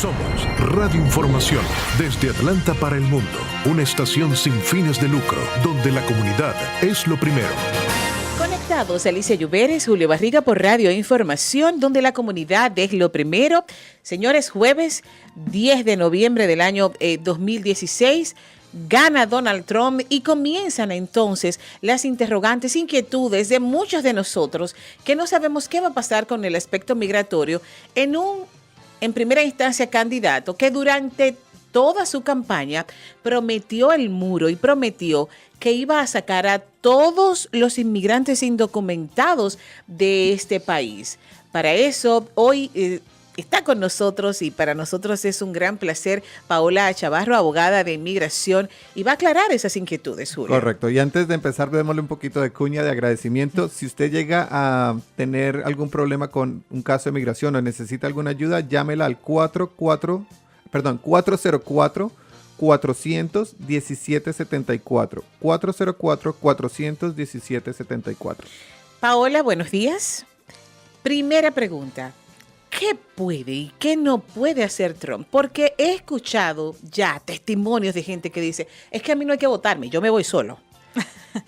Somos Radio Información, desde Atlanta para el mundo, una estación sin fines de lucro, donde la comunidad es lo primero. Conectados, Alicia Lluveres, Julio Barriga por Radio Información, donde la comunidad es lo primero. Señores, jueves 10 de noviembre del año 2016, gana Donald Trump y comienzan entonces las interrogantes, inquietudes de muchos de nosotros que no sabemos qué va a pasar con el aspecto migratorio en primera instancia, candidato que durante toda su campaña prometió el muro y prometió que iba a sacar a todos los inmigrantes indocumentados de este país. Para eso, hoy está con nosotros y para nosotros es un gran placer Paola Chavarro, abogada de inmigración, y va a aclarar esas inquietudes, Julio. Correcto. Y antes de empezar, démosle un poquito de cuña de agradecimiento. Si usted llega a tener algún problema con un caso de migración o necesita alguna ayuda, llámela al 404-417-74. 404-417-74. Paola, buenos días. Primera pregunta. ¿Qué puede y qué no puede hacer Trump? Porque he escuchado ya testimonios de gente que dice, es que a mí no hay que votarme, yo me voy solo.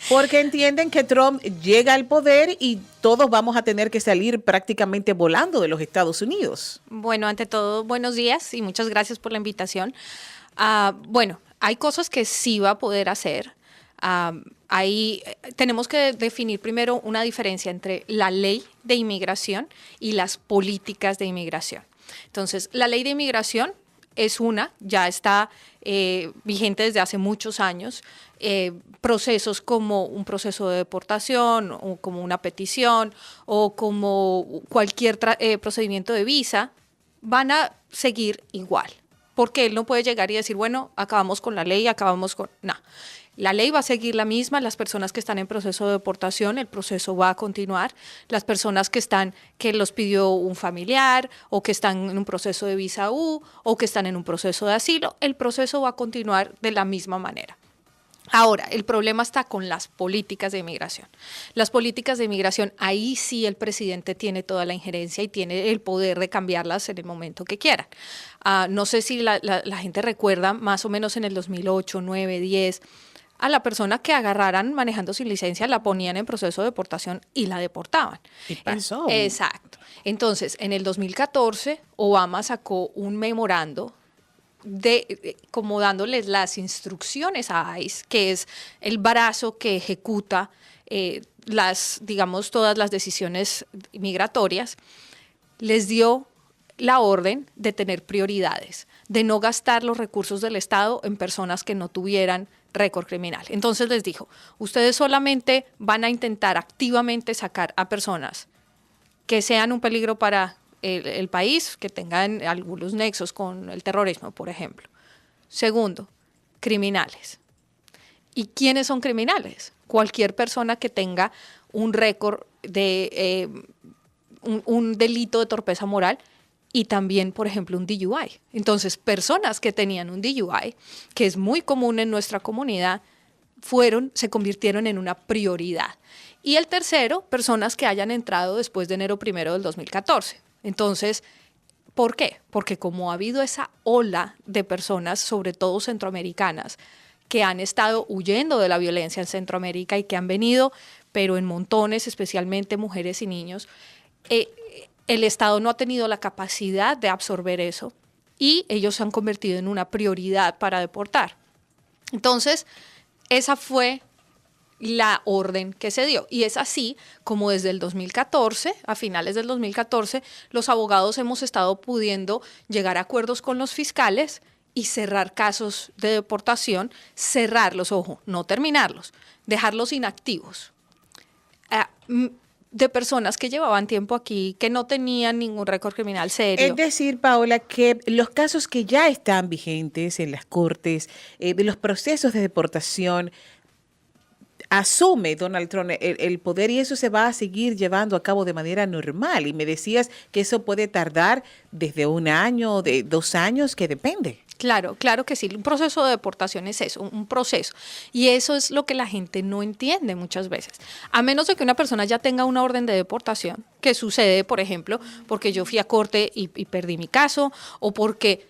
Porque entienden que Trump llega al poder y todos vamos a tener que salir prácticamente volando de los Estados Unidos. Bueno, ante todo, buenos días y muchas gracias por la invitación. Bueno, hay cosas que sí va a poder hacer. Ahí tenemos que definir primero una diferencia entre la ley de inmigración y las políticas de inmigración. Entonces, la ley de inmigración es ya está vigente desde hace muchos años. Procesos como un proceso de deportación, o como una petición, o como cualquier procedimiento de visa, van a seguir igual. Porque él no puede llegar y decir, bueno, acabamos con la ley, No. La ley va a seguir la misma, las personas que están en proceso de deportación, el proceso va a continuar, las personas que los pidió un familiar o que están en un proceso de visa U o que están en un proceso de asilo, el proceso va a continuar de la misma manera. Ahora, el problema está con las políticas de inmigración. Las políticas de inmigración, ahí sí el presidente tiene toda la injerencia y tiene el poder de cambiarlas en el momento que quieran. No sé si la gente recuerda, más o menos en el 2008, 9, 10, a la persona que agarraran manejando sin licencia, la ponían en proceso de deportación y la deportaban. ¿Y pasó? Exacto. Entonces, en el 2014, Obama sacó un memorando como dándoles las instrucciones a ICE, que es el brazo que ejecuta todas las decisiones migratorias, les dio la orden de tener prioridades, de no gastar los recursos del Estado en personas que no tuvieran récord criminal. Entonces les dijo, ustedes solamente van a intentar activamente sacar a personas que sean un peligro para el país, que tengan algunos nexos con el terrorismo, por ejemplo. Segundo, criminales. ¿Y quiénes son criminales? Cualquier persona que tenga un récord de un delito de torpeza moral y también, por ejemplo, un DUI. Entonces, personas que tenían un DUI, que es muy común en nuestra comunidad, se convirtieron en una prioridad. Y el tercero, personas que hayan entrado después de enero 1 del 2014. Entonces, ¿por qué? Porque como ha habido esa ola de personas, sobre todo centroamericanas, que han estado huyendo de la violencia en Centroamérica y que han venido, pero en montones, especialmente mujeres y niños, el Estado no ha tenido la capacidad de absorber eso y ellos se han convertido en una prioridad para deportar. Entonces, esa fue la orden que se dio. Y es así como desde el 2014, a finales del 2014, los abogados hemos estado pudiendo llegar a acuerdos con los fiscales y cerrar casos de deportación, cerrarlos, ojo, no terminarlos, dejarlos inactivos. De personas que llevaban tiempo aquí, que no tenían ningún récord criminal serio. Es decir, Paola, que los casos que ya están vigentes en las cortes, de los procesos de deportación, asume Donald Trump el poder y eso se va a seguir llevando a cabo de manera normal. Y me decías que eso puede tardar desde un año, de 2 años, que depende. Claro, claro que sí. Un proceso de deportación es eso, un proceso. Y eso es lo que la gente no entiende muchas veces. A menos de que una persona ya tenga una orden de deportación, que sucede, por ejemplo, porque yo fui a corte y perdí mi caso, o porque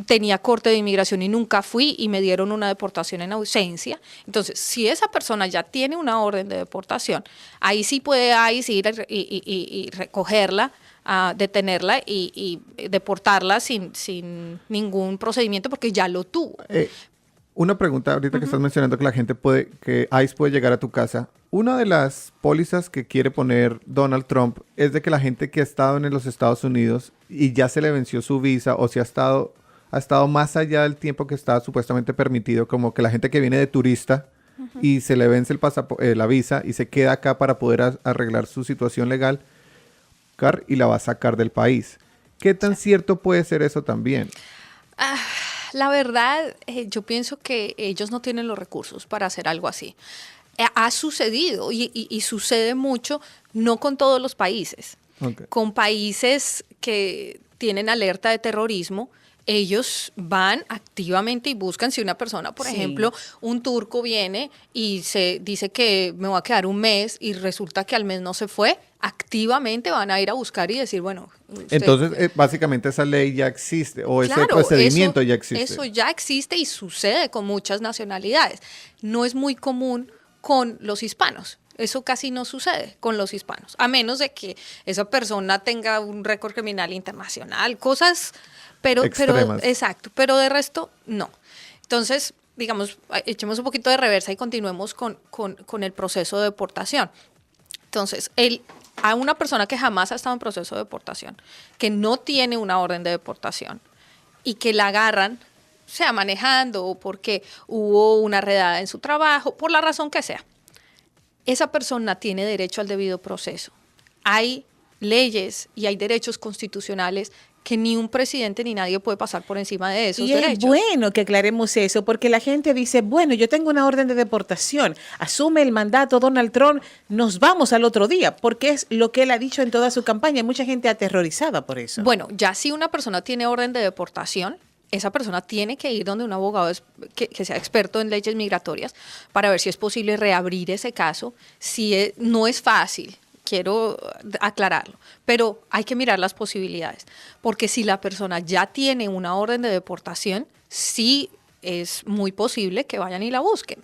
tenía corte de inmigración y nunca fui y me dieron una deportación en ausencia. Entonces, si esa persona ya tiene una orden de deportación, ahí sí puede ir y recogerla, a detenerla y deportarla sin ningún procedimiento porque ya lo tuvo. Una pregunta ahorita que estás mencionando que que ICE puede llegar a tu casa. Una de las pólizas que quiere poner Donald Trump es de que la gente que ha estado en los Estados Unidos y ya se le venció su visa o si ha estado más allá del tiempo que está supuestamente permitido, como que la gente que viene de turista y se le vence la visa y se queda acá para poder arreglar su situación legal, y la va a sacar del país. ¿Qué tan cierto puede ser eso también? La verdad, yo pienso que ellos no tienen los recursos para hacer algo así. Ha sucedido y sucede mucho, no con todos los países. Okay. Con países que tienen alerta de terrorismo, ellos van activamente y buscan si una persona, por ejemplo, un turco viene y se dice que me voy a quedar un mes y resulta que al mes no se fue, activamente van a ir a buscar y decir, bueno... Entonces, básicamente esa ley ya existe o ese procedimiento ya existe. Eso ya existe y sucede con muchas nacionalidades. No es muy común con los hispanos. Eso casi no sucede con los hispanos, a menos de que esa persona tenga un récord criminal internacional, cosas... Pero exacto, pero de resto, no. Entonces, digamos, echemos un poquito de reversa y continuemos con el proceso de deportación. Entonces, a una persona que jamás ha estado en proceso de deportación, que no tiene una orden de deportación y que la agarran, sea manejando o porque hubo una redada en su trabajo, por la razón que sea, esa persona tiene derecho al debido proceso. Hay leyes y hay derechos constitucionales que ni un presidente ni nadie puede pasar por encima de esos derechos. Y es bueno que aclaremos eso, porque la gente dice, bueno, yo tengo una orden de deportación, asume el mandato Donald Trump, nos vamos al otro día, porque es lo que él ha dicho en toda su campaña. Hay mucha gente aterrorizada por eso. Bueno, ya si una persona tiene orden de deportación, esa persona tiene que ir donde un abogado que sea experto en leyes migratorias para ver si es posible reabrir ese caso. Si no es fácil, quiero aclararlo, pero hay que mirar las posibilidades, porque si la persona ya tiene una orden de deportación, sí es muy posible que vayan y la busquen,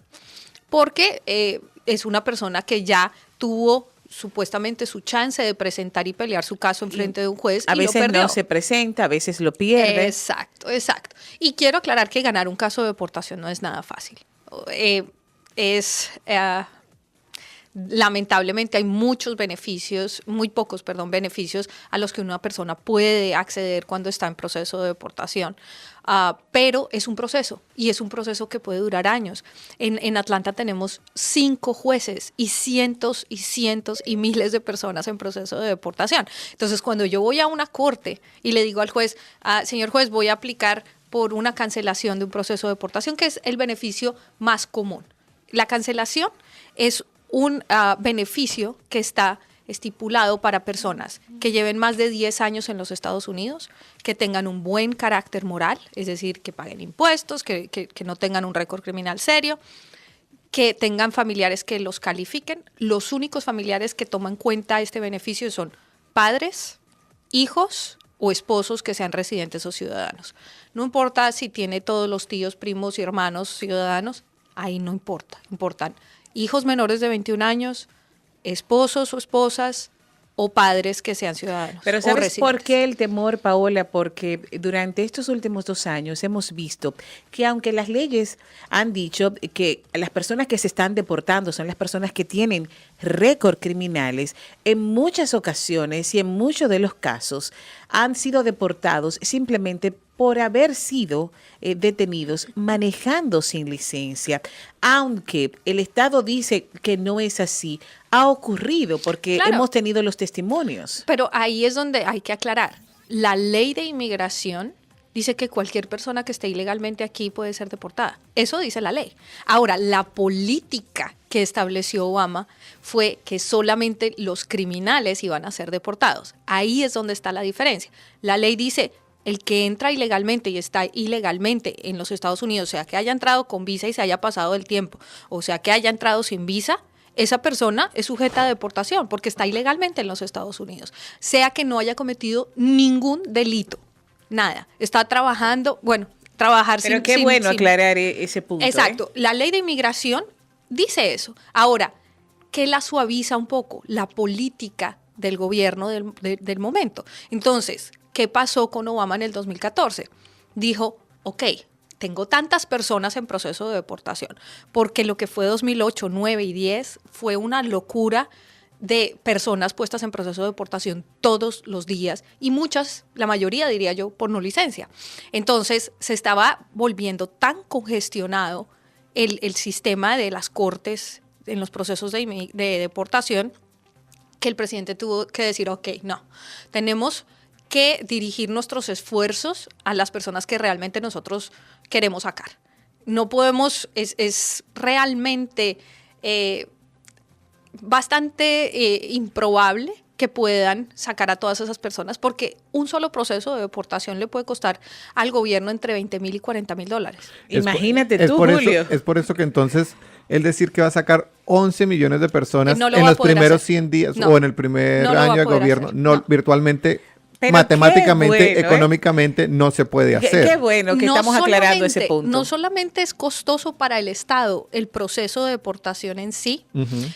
porque es una persona que ya tuvo supuestamente su chance de presentar y pelear su caso en frente de un juez y lo perdió. A veces no se presenta, a veces lo pierde. Exacto. Y quiero aclarar que ganar un caso de deportación no es nada fácil. Lamentablemente hay muchos beneficios, muy pocos, beneficios a los que una persona puede acceder cuando está en proceso de deportación. Pero es un proceso y es un proceso que puede durar años. En Atlanta tenemos 5 jueces y cientos y miles de personas en proceso de deportación. Entonces, cuando yo voy a una corte y le digo al juez, señor juez, voy a aplicar por una cancelación de un proceso de deportación, que es el beneficio más común. La cancelación es un beneficio que está estipulado para personas que lleven más de 10 años en los Estados Unidos, que tengan un buen carácter moral, es decir, que paguen impuestos, que no tengan un récord criminal serio, que tengan familiares que los califiquen. Los únicos familiares que toman en cuenta este beneficio son padres, hijos o esposos que sean residentes o ciudadanos. No importa si tiene todos los tíos, primos y hermanos ciudadanos, ahí no importa, importan hijos menores de 21 años, esposos o esposas o padres que sean ciudadanos. Pero ¿sabes por qué el temor, Paola? Porque durante estos últimos 2 años hemos visto que aunque las leyes han dicho que las personas que se están deportando son las personas que tienen récord criminales, en muchas ocasiones y en muchos de los casos han sido deportados simplemente por haber sido detenidos manejando sin licencia. Aunque el Estado dice que no es así, ha ocurrido porque claro, hemos tenido los testimonios. Pero ahí es donde hay que aclarar. La ley de inmigración dice que cualquier persona que esté ilegalmente aquí puede ser deportada. Eso dice la ley. Ahora, la política que estableció Obama fue que solamente los criminales iban a ser deportados. Ahí es donde está la diferencia. La ley dice, el que entra ilegalmente y está ilegalmente en los Estados Unidos, o sea, que haya entrado con visa y se haya pasado el tiempo, o sea, que haya entrado sin visa, esa persona es sujeta a deportación porque está ilegalmente en los Estados Unidos, sea que no haya cometido ningún delito, nada, está trabajando, bueno, trabajar Pero sin... qué bueno aclarar ese punto. Exacto, la ley de inmigración dice eso. Ahora, ¿qué la suaviza un poco? La política del gobierno del momento. Entonces, ¿qué pasó con Obama en el 2014? Dijo, ok, tengo tantas personas en proceso de deportación, porque lo que fue 2008, 9 y 10 fue una locura de personas puestas en proceso de deportación todos los días y muchas, la mayoría diría yo, por no licencia. Entonces se estaba volviendo tan congestionado el sistema de las cortes en los procesos de deportación que el presidente tuvo que decir, ok, no, tenemos que dirigir nuestros esfuerzos a las personas que realmente nosotros queremos sacar. No podemos, es realmente... bastante improbable que puedan sacar a todas esas personas porque un solo proceso de deportación le puede costar al gobierno entre 20,000 y 40,000 dólares. Imagínate tú, Julio. Es por eso que entonces él decir que va a sacar 11 millones de personas No lo en va a los poder primeros hacer. 100 días No. o en el primer No lo va año a de poder gobierno, hacer. no, No. virtualmente, Pero matemáticamente, qué bueno, económicamente no se puede hacer. Qué bueno que No estamos aclarando ese solamente- punto. No solamente es costoso para el Estado el proceso de deportación en sí,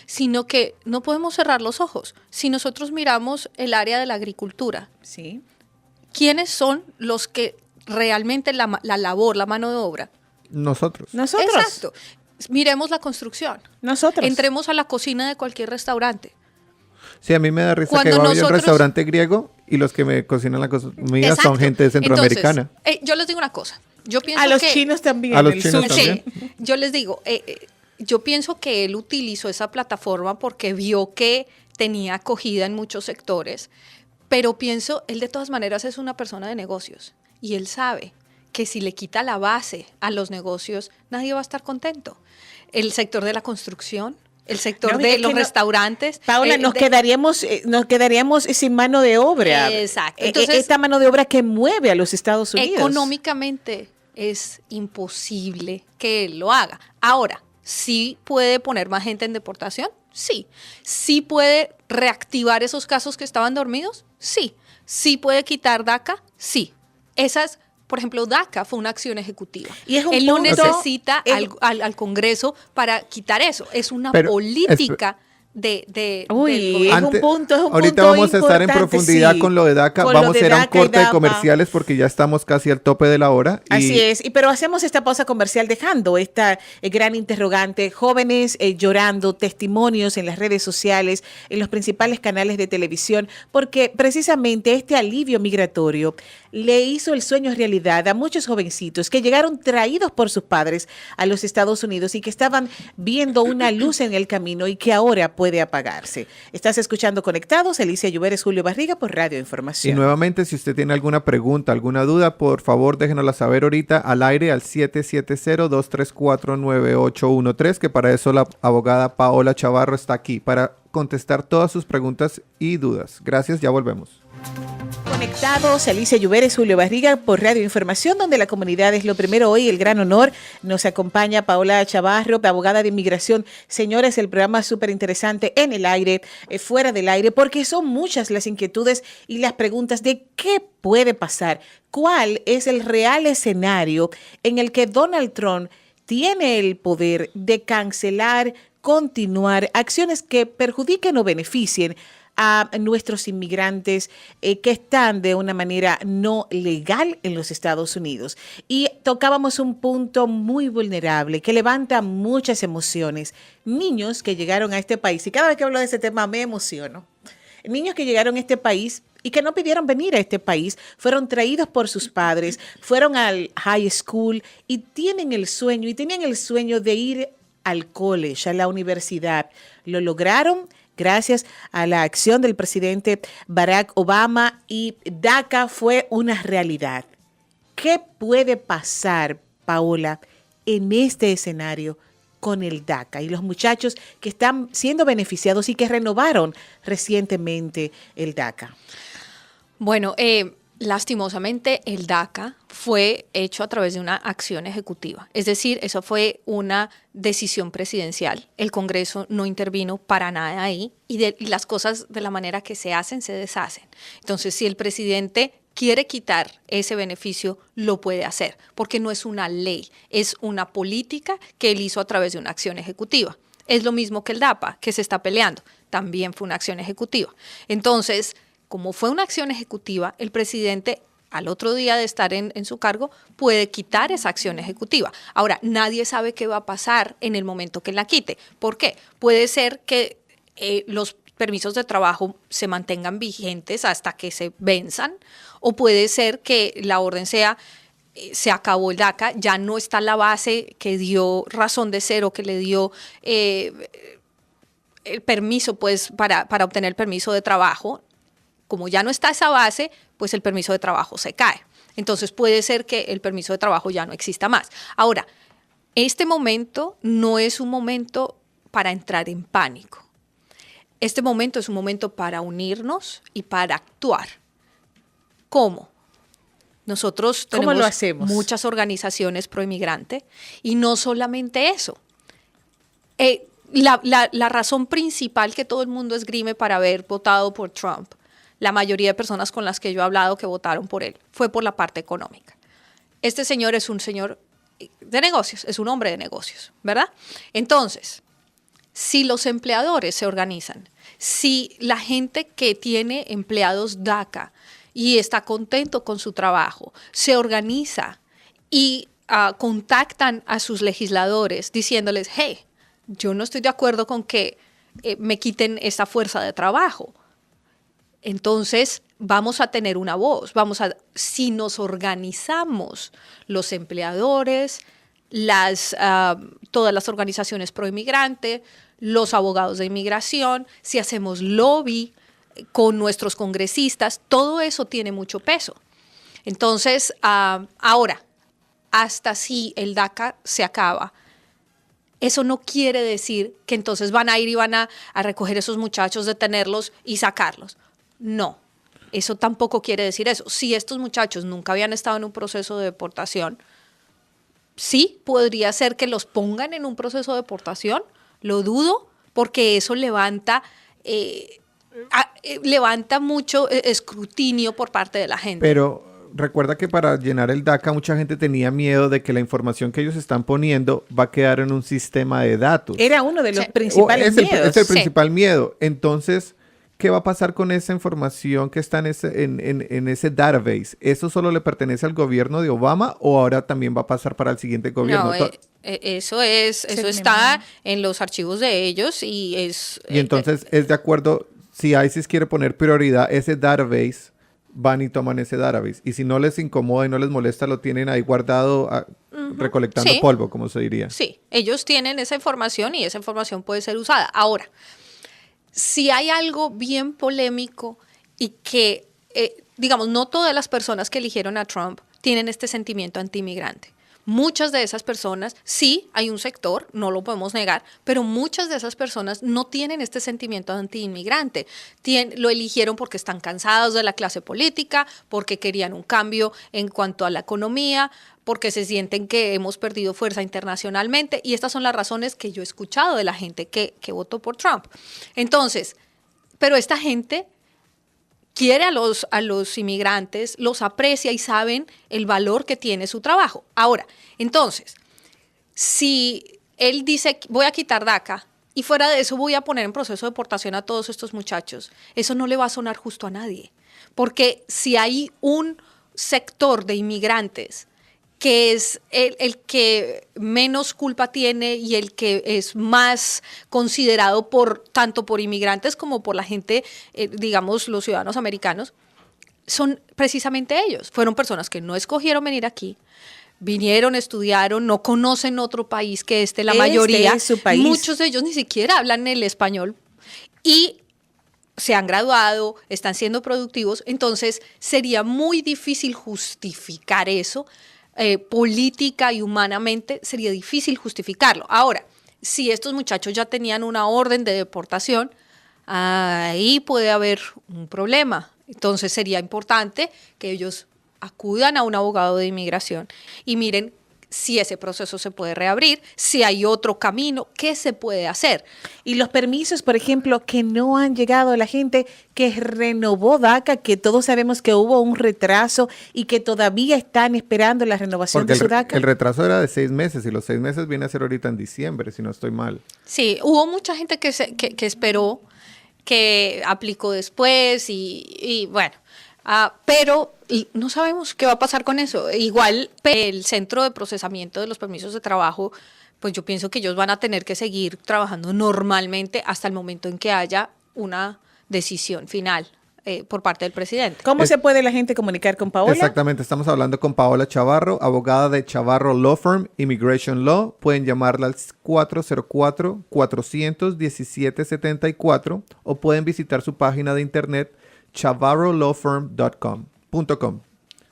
sino que no podemos cerrar los ojos. Si nosotros miramos el área de la agricultura, Sí. ¿quiénes son los que realmente la labor, la mano de obra? Nosotros. Nosotros. Exacto. Miremos la construcción. Nosotros. Entremos a la cocina de cualquier restaurante. Sí, a mí me da risa Cuando que voy a un nosotros- restaurante griego y los que me cocinan la comida son Exacto. gente centroamericana. Entonces, yo les digo una cosa. Yo pienso A los que, chinos también. A los el chinos sushi. también. Sí, yo les digo, yo pienso que él utilizó esa plataforma porque vio que tenía acogida en muchos sectores, pero pienso, él de todas maneras es una persona de negocios y él sabe que si le quita la base a los negocios, nadie va a estar contento. El sector de la construcción, el sector No, de es que los no- restaurantes. Paula, nos quedaríamos sin mano de obra. Exacto. Entonces, esta mano de obra que mueve a los Estados Unidos. económicamente es imposible que él lo haga. Ahora, ¿sí puede poner más gente en deportación? Sí. ¿Sí puede reactivar esos casos que estaban dormidos? Sí. ¿Sí puede quitar DACA? Sí. Esas, por ejemplo, DACA fue una acción ejecutiva. Y es un él no punto- necesita es- al Congreso para quitar eso. Es una Pero, política del Uy, gobierno. es un punto ahorita punto vamos a estar en importante, profundidad sí. con lo de DACA. Con lo Vamos de a ir a un DACA y corte de DAPA. comerciales porque ya estamos casi al tope de la hora. Así es, pero hacemos esta pausa comercial dejando esta gran interrogante, jóvenes llorando, testimonios en las redes sociales, en los principales canales de televisión, porque precisamente este alivio migratorio le hizo el sueño realidad a muchos jovencitos que llegaron traídos por sus padres a los Estados Unidos y que estaban viendo una luz en el camino y que ahora puede apagarse. Estás escuchando Conectados, Alicia Lluveres, Julio Barriga por Radio Y Información. nuevamente, si usted tiene alguna pregunta, alguna duda, por favor déjenosla saber ahorita al aire al 770-234-9813, que para eso la abogada Paola Chavarro está aquí, para contestar todas sus preguntas y dudas. Gracias, ya volvemos. Conectados, Alicia Lluveres, Julio Barriga por Radio Información, donde la comunidad es lo primero. Hoy el gran honor nos acompaña Paola Chavarro, abogada de inmigración. Señores, el programa es súper interesante en el aire, fuera del aire, porque son muchas las inquietudes y las preguntas de qué puede pasar, cuál es el real escenario en el que Donald Trump tiene el poder de cancelar, continuar acciones que perjudiquen o beneficien a nuestros inmigrantes que están de una manera no legal en los Estados Unidos. Y tocábamos un punto muy vulnerable que levanta muchas emociones. Niños que llegaron a este país, y cada vez que hablo de ese tema me emociono. Niños que llegaron a este país y que no pidieron venir a este país, fueron traídos por sus padres, fueron al high school y tenían el sueño de ir al college, a la universidad. Lo lograron gracias a la acción del presidente Barack Obama y DACA fue una realidad. ¿Qué puede pasar, Paola, en este escenario con el DACA y los muchachos que están siendo beneficiados y que renovaron recientemente el DACA? Bueno, Lastimosamente, el DACA fue hecho a través de una acción ejecutiva. Es decir, eso fue una decisión presidencial. El Congreso no intervino para nada ahí y las cosas de la manera que se hacen, se deshacen. Entonces, si el presidente quiere quitar ese beneficio, lo puede hacer, porque no es una ley, es una política que él hizo a través de una acción ejecutiva. Es lo mismo que el DAPA, que se está peleando. También fue una acción ejecutiva. Entonces, como fue una acción ejecutiva, el presidente, al otro día de estar en su cargo, puede quitar esa acción ejecutiva. Ahora, nadie sabe qué va a pasar en el momento que la quite. ¿Por qué? Puede ser que los permisos de trabajo se mantengan vigentes hasta que se venzan, o puede ser que la orden sea se acabó el DACA, ya no está la base que dio razón de ser o que le dio el permiso pues para obtener el permiso de trabajo. Como ya no está esa base, pues el permiso de trabajo se cae. Entonces puede ser que el permiso de trabajo ya no exista más. Ahora, este momento no es un momento para entrar en pánico. Este momento es un momento para unirnos y para actuar. ¿Cómo? Nosotros tenemos lo hacemos? Muchas organizaciones pro-inmigrante y no solamente eso. La razón principal que todo el mundo esgrime para haber votado por Trump, la mayoría de personas con las que yo he hablado que votaron por él, fue por la parte económica. Este señor es un señor de negocios, es un hombre de negocios, ¿verdad? Entonces, si los empleadores se organizan, si la gente que tiene empleados DACA y está contento con su trabajo, se organiza y contactan a sus legisladores diciéndoles, hey, yo no estoy de acuerdo con que me quiten esta fuerza de trabajo. Entonces vamos a tener una voz, si nos organizamos los empleadores, todas las organizaciones pro inmigrante, los abogados de inmigración, si hacemos lobby con nuestros congresistas, todo eso tiene mucho peso. Entonces, ahora, hasta si el DACA se acaba, eso no quiere decir que entonces van a ir y van a recoger esos muchachos, detenerlos y sacarlos. No, eso tampoco quiere decir eso. Si estos muchachos nunca habían estado en un proceso de deportación, sí, podría ser que los pongan en un proceso de deportación, lo dudo, porque eso levanta mucho escrutinio por parte de la gente. Pero recuerda que para llenar el DACA mucha gente tenía miedo de que la información que ellos están poniendo va a quedar en un sistema de datos. Era uno de los principales miedos. Es el principal miedo. Entonces, ¿qué va a pasar con esa información que está en ese database? ¿Eso solo le pertenece al gobierno de Obama o ahora también va a pasar para el siguiente gobierno? No, eso está en los archivos de ellos y es... Y entonces es de acuerdo, si ISIS quiere poner prioridad ese database, van y toman ese database. Y si no les incomoda y no les molesta, lo tienen ahí guardado, recolectando polvo, como se diría. Sí, ellos tienen esa información y esa información puede ser usada. Ahora, si hay algo bien polémico y que, digamos, no todas las personas que eligieron a Trump tienen este sentimiento antiinmigrante. Muchas de esas personas, sí, hay un sector, no lo podemos negar, pero muchas de esas personas no tienen este sentimiento antiinmigrante. Lo eligieron porque están cansados de la clase política, porque querían un cambio en cuanto a la economía, porque se sienten que hemos perdido fuerza internacionalmente, y estas son las razones que yo he escuchado de la gente que votó por Trump. Entonces, pero esta gente quiere a los inmigrantes, los aprecia y saben el valor que tiene su trabajo. Ahora, entonces, si él dice, voy a quitar DACA y fuera de eso voy a poner en proceso de deportación a todos estos muchachos, eso no le va a sonar justo a nadie. Porque si hay un sector de inmigrantes que es el que menos culpa tiene y el que es más considerado tanto por inmigrantes como por la gente, digamos, los ciudadanos americanos, son precisamente ellos. Fueron personas que no escogieron venir aquí, vinieron, estudiaron, no conocen otro país que la mayoría. Es su país. Muchos de ellos ni siquiera hablan el español y se han graduado, están siendo productivos. Entonces, sería muy difícil justificar eso. Política y humanamente sería difícil justificarlo. Ahora, si estos muchachos ya tenían una orden de deportación, ahí puede haber un problema. Entonces sería importante que ellos acudan a un abogado de inmigración y miren si ese proceso se puede reabrir, si hay otro camino, qué se puede hacer. Y los permisos, por ejemplo, que no han llegado a la gente que renovó DACA, que todos sabemos que hubo un retraso y que todavía están esperando la renovación Porque de su DACA. el retraso era de 6 meses y los 6 meses viene a ser ahorita en diciembre, si no estoy mal. Sí, hubo mucha gente que esperó, que aplicó después y bueno, pero no sabemos qué va a pasar con eso. Igual el centro de procesamiento de los permisos de trabajo, pues yo pienso que ellos van a tener que seguir trabajando normalmente hasta el momento en que haya una decisión final por parte del presidente. ¿Cómo se puede la gente comunicar con Paola? Exactamente, estamos hablando con Paola Chavarro, abogada de Chavarro Law Firm, Immigration Law. Pueden llamarla al 404-417-74 o pueden visitar su página de internet chavarrolawfirm.com.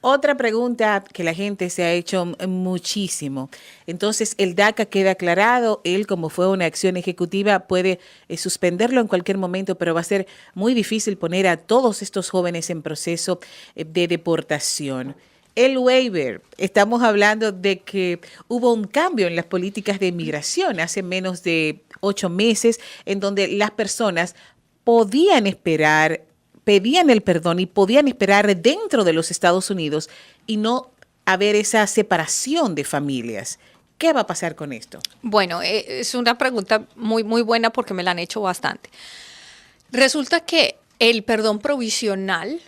Otra pregunta que la gente se ha hecho muchísimo. Entonces, el DACA queda aclarado. Él, como fue una acción ejecutiva, puede suspenderlo en cualquier momento, pero va a ser muy difícil poner a todos estos jóvenes en proceso de deportación. El waiver, estamos hablando de que hubo un cambio en las políticas de inmigración hace menos de 8 meses, en donde las personas podían esperar, pedían el perdón y podían esperar dentro de los Estados Unidos y no haber esa separación de familias. ¿Qué va a pasar con esto? Bueno, es una pregunta muy, muy buena porque me la han hecho bastante. Resulta que el perdón provisional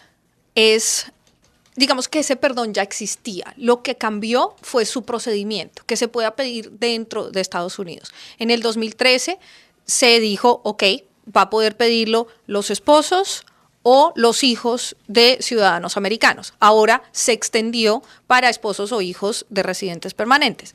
es, digamos que ese perdón ya existía. Lo que cambió fue su procedimiento, que se pueda pedir dentro de Estados Unidos. En el 2013 se dijo, ok, va a poder pedirlo los esposos o los hijos de ciudadanos americanos. Ahora se extendió para esposos o hijos de residentes permanentes.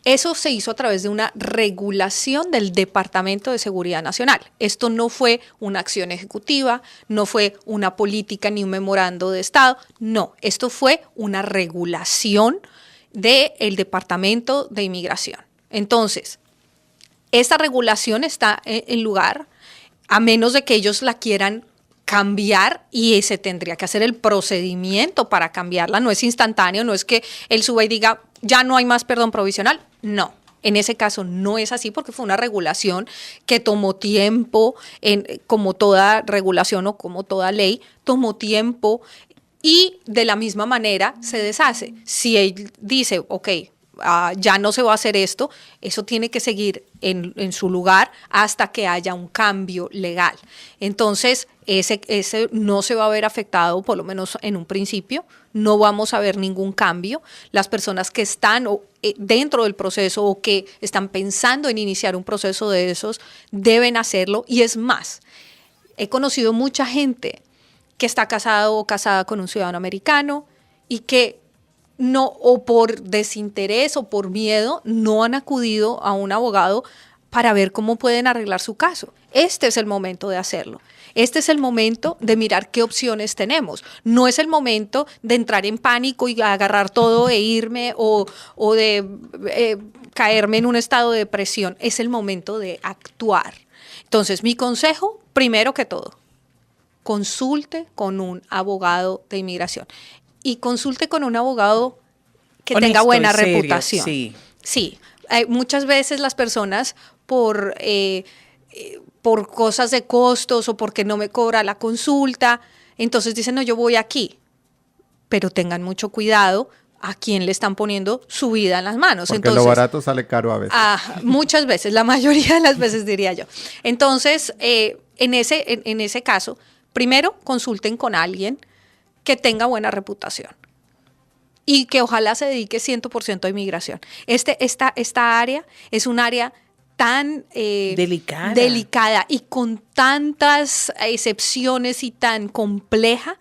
Eso se hizo a través de una regulación del Departamento de Seguridad Nacional. Esto no fue una acción ejecutiva, no fue una política ni un memorando de Estado. No, esto fue una regulación del Departamento de Inmigración. Entonces, esta regulación está en lugar, a menos de que ellos la quieran cambiar, y se tendría que hacer el procedimiento para cambiarla. No es instantáneo, no es que él suba y diga, ya no hay más perdón provisional. No, en ese caso no es así porque fue una regulación que tomó tiempo, como toda regulación o como toda ley, tomó tiempo y de la misma manera se deshace. Si él dice, ok, ya no se va a hacer esto, eso tiene que seguir en su lugar hasta que haya un cambio legal. Entonces, ese no se va a ver afectado, por lo menos en un principio, no vamos a ver ningún cambio. Las personas que están dentro del proceso o que están pensando en iniciar un proceso de esos deben hacerlo. Y es más, he conocido mucha gente que está casado o casada con un ciudadano americano y que no, o por desinterés o por miedo, no han acudido a un abogado para ver cómo pueden arreglar su caso. Este es el momento de hacerlo. Este es el momento de mirar qué opciones tenemos. No es el momento de entrar en pánico y agarrar todo e irme o de caerme en un estado de depresión. Es el momento de actuar. Entonces, mi consejo, primero que todo, consulte con un abogado de inmigración. Y consulte con un abogado que honesto, tenga buena serio, reputación. Sí. Sí, muchas veces las personas por cosas de costos o porque no me cobra la consulta, entonces dicen, no, yo voy aquí. Pero tengan mucho cuidado a quién le están poniendo su vida en las manos. Porque entonces, lo barato sale caro a veces. Muchas veces, la mayoría de las veces diría yo. Entonces, en ese caso, primero consulten con alguien que tenga buena reputación y que ojalá se dedique 100% a inmigración. Esta área es un área tan delicada y con tantas excepciones y tan compleja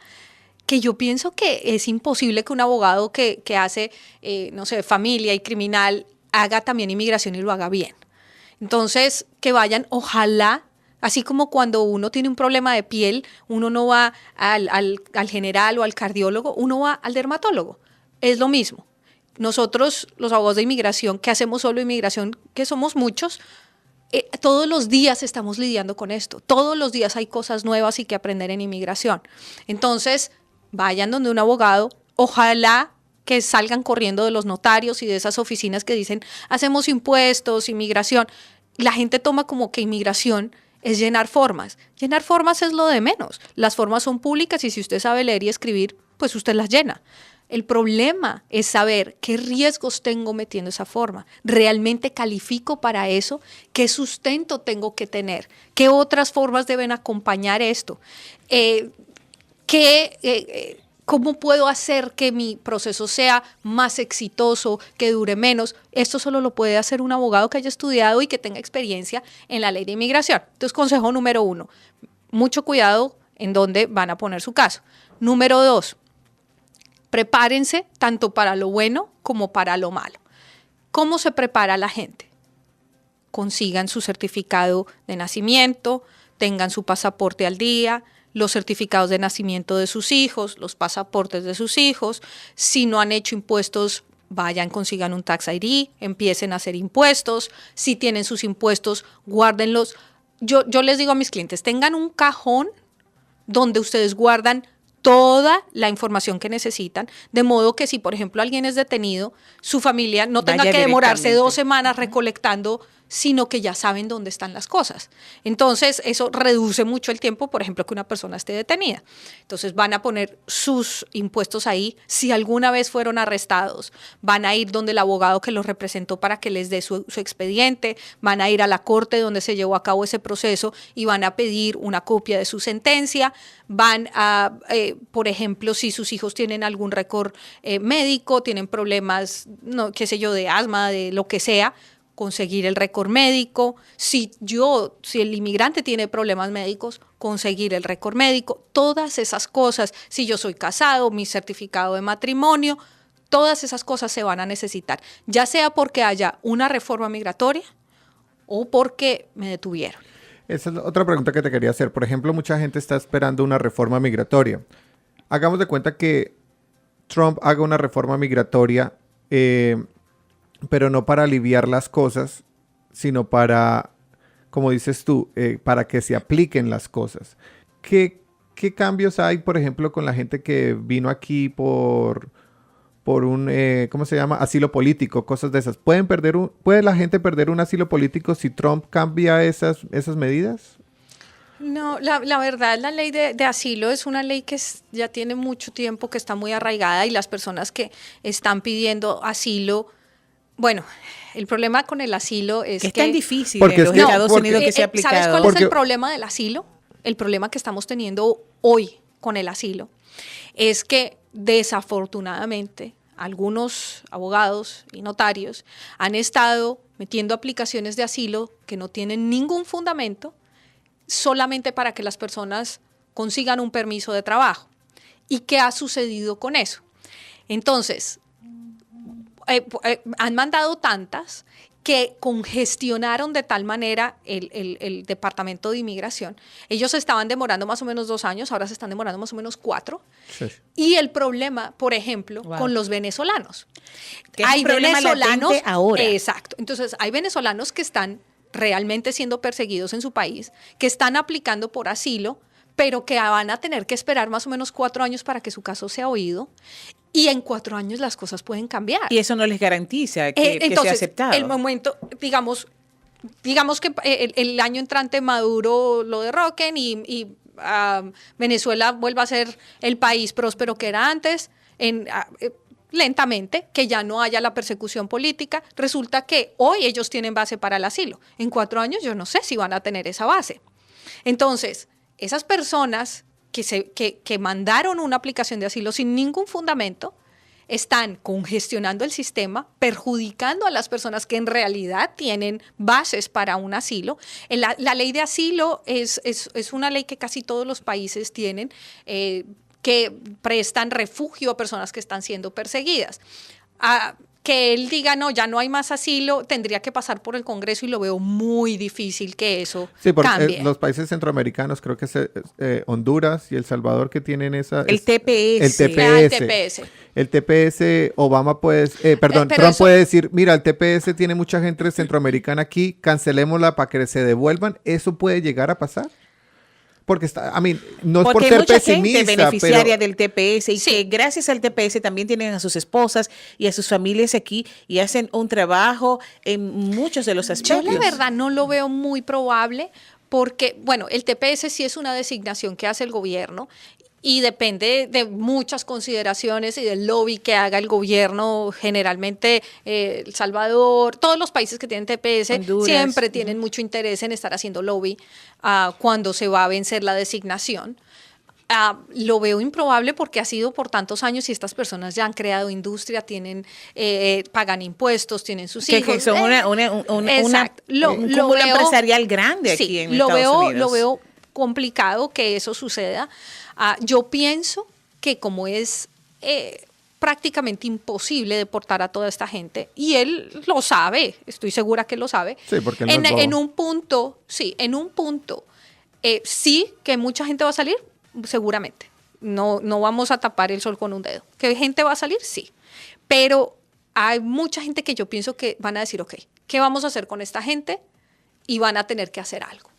que yo pienso que es imposible que un abogado que hace, no sé, familia y criminal haga también inmigración y lo haga bien. Entonces, que vayan, ojalá. Así como cuando uno tiene un problema de piel, uno no va al general o al cardiólogo, uno va al dermatólogo. Es lo mismo. Nosotros, los abogados de inmigración, que hacemos solo inmigración, que somos muchos, todos los días estamos lidiando con esto. Todos los días hay cosas nuevas y que aprender en inmigración. Entonces, vayan donde un abogado. Ojalá que salgan corriendo de los notarios y de esas oficinas que dicen, hacemos impuestos, inmigración. La gente toma como que inmigración es llenar formas. Llenar formas es lo de menos. Las formas son públicas y si usted sabe leer y escribir, pues usted las llena. El problema es saber qué riesgos tengo metiendo esa forma. ¿Realmente califico para eso? ¿Qué sustento tengo que tener? ¿Qué otras formas deben acompañar esto? ¿Cómo puedo hacer que mi proceso sea más exitoso, que dure menos? Esto solo lo puede hacer un abogado que haya estudiado y que tenga experiencia en la ley de inmigración. Entonces, consejo número 1, mucho cuidado en dónde van a poner su caso. Número 2, prepárense tanto para lo bueno como para lo malo. ¿Cómo se prepara la gente? Consigan su certificado de nacimiento, tengan su pasaporte al día, los certificados de nacimiento de sus hijos, los pasaportes de sus hijos. Si no han hecho impuestos, vayan, consigan un Tax ID, empiecen a hacer impuestos. Si tienen sus impuestos, guárdenlos. Yo les digo a mis clientes, tengan un cajón donde ustedes guardan toda la información que necesitan, de modo que si, por ejemplo, alguien es detenido, su familia no tenga que demorarse 2 semanas recolectando, sino que ya saben dónde están las cosas. Entonces, eso reduce mucho el tiempo, por ejemplo, que una persona esté detenida. Entonces, van a poner sus impuestos ahí. Si alguna vez fueron arrestados, van a ir donde el abogado que los representó para que les dé su expediente, van a ir a la corte donde se llevó a cabo ese proceso y van a pedir una copia de su sentencia. Van a, por ejemplo, si sus hijos tienen algún récord médico, tienen problemas, no, qué sé yo, de asma, de lo que sea, conseguir el récord médico. Si el inmigrante tiene problemas médicos, conseguir el récord médico. Todas esas cosas, si yo soy casado, mi certificado de matrimonio, todas esas cosas se van a necesitar, ya sea porque haya una reforma migratoria o porque me detuvieron. Esa es otra pregunta que te quería hacer. Por ejemplo, mucha gente está esperando una reforma migratoria. Hagamos de cuenta que Trump haga una reforma migratoria, pero no para aliviar las cosas, sino para, como dices tú, para que se apliquen las cosas. ¿Qué cambios hay, por ejemplo, con la gente que vino aquí por un, ¿cómo se llama? Asilo político, cosas de esas. ¿Puede la gente perder un asilo político si Trump cambia esas medidas? No, la verdad, la ley de asilo es una ley que ya tiene mucho tiempo, que está muy arraigada y las personas que están pidiendo asilo, bueno, el problema con el asilo es que... Es tan difícil porque en los Estados Unidos que se ha aplicado. ¿Sabes cuál es el problema del asilo? El problema que estamos teniendo hoy con el asilo es que desafortunadamente algunos abogados y notarios han estado metiendo aplicaciones de asilo que no tienen ningún fundamento solamente para que las personas consigan un permiso de trabajo. ¿Y qué ha sucedido con eso? Entonces, han mandado tantas que congestionaron de tal manera el Departamento de Inmigración. Ellos estaban demorando más o menos 2 años, ahora se están demorando más o menos 4. Sí. Y el problema, por ejemplo, con los venezolanos. Que hay venezolanos ahora. Exacto. Entonces, hay venezolanos que están realmente siendo perseguidos en su país, que están aplicando por asilo, pero que van a tener que esperar más o menos 4 años para que su caso sea oído. Y en 4 años las cosas pueden cambiar. Y eso no les garantiza que sea aceptado. El momento, digamos que el año entrante Maduro lo derroquen y Venezuela vuelva a ser el país próspero que era antes, lentamente, que ya no haya la persecución política. Resulta que hoy ellos tienen base para el asilo. En 4 años yo no sé si van a tener esa base. Entonces, esas personas que mandaron una aplicación de asilo sin ningún fundamento, están congestionando el sistema, perjudicando a las personas que en realidad tienen bases para un asilo. La ley de asilo es una ley que casi todos los países tienen, que prestan refugio a personas que están siendo perseguidas. que él diga, no, ya no hay más asilo, tendría que pasar por el Congreso y lo veo muy difícil que eso Sí, porque cambie. los países centroamericanos, creo que es Honduras y El Salvador que tienen esa... El TPS. El TPS. Ah, el TPS. El TPS, Obama puede, pero Trump eso- puede decir, mira, el TPS tiene mucha gente centroamericana aquí, cancelémosla para que se devuelvan. ¿Eso puede llegar a pasar? Porque no es por Porque hay ser mucha pesimista, gente beneficiaria pero del TPS y Sí. que gracias al TPS también tienen a sus esposas y a sus familias aquí y hacen un trabajo en muchos de los Yo aspectos. la verdad no lo veo muy probable porque, bueno, el TPS sí es una designación que hace el gobierno y depende de muchas consideraciones y del lobby que haga el gobierno, generalmente El Salvador, todos los países que tienen TPS Honduras. siempre tienen mucho interés en estar haciendo lobby cuando se va a vencer la designación. Lo veo improbable porque ha sido por tantos años y estas personas ya han creado industria, tienen, pagan impuestos, tienen sus Que hijos. son Exacto. un cúmulo empresarial grande aquí Sí, en lo Estados veo, Unidos. lo veo complicado que eso suceda. Yo pienso que como es prácticamente imposible deportar a toda esta gente, y él lo sabe, estoy segura que lo sabe, Sí, porque él no es bobo. en un punto, sí que mucha gente va a salir, seguramente. No vamos a tapar el sol con un dedo. ¿Que gente va a salir? Sí. Pero hay mucha gente que yo pienso que van a decir, ok, ¿qué vamos a hacer con esta gente? Y van a tener que hacer algo.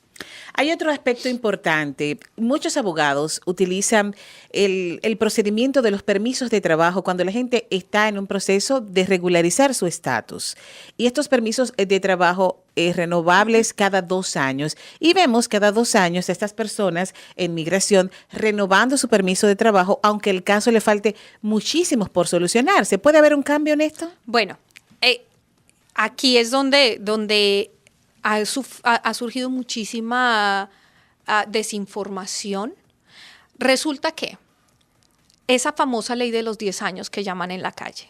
Hay otro aspecto importante. Muchos abogados utilizan el procedimiento de los permisos de trabajo cuando la gente está en un proceso de regularizar su estatus. Y estos permisos de trabajo renovables cada 2 años. Y vemos cada 2 años a estas personas en migración renovando su permiso de trabajo, aunque el caso le falte muchísimos por solucionarse. ¿Puede haber un cambio en esto? Bueno, aquí es donde ha surgido muchísima desinformación. Resulta que esa famosa ley de los 10 años que llaman en la calle,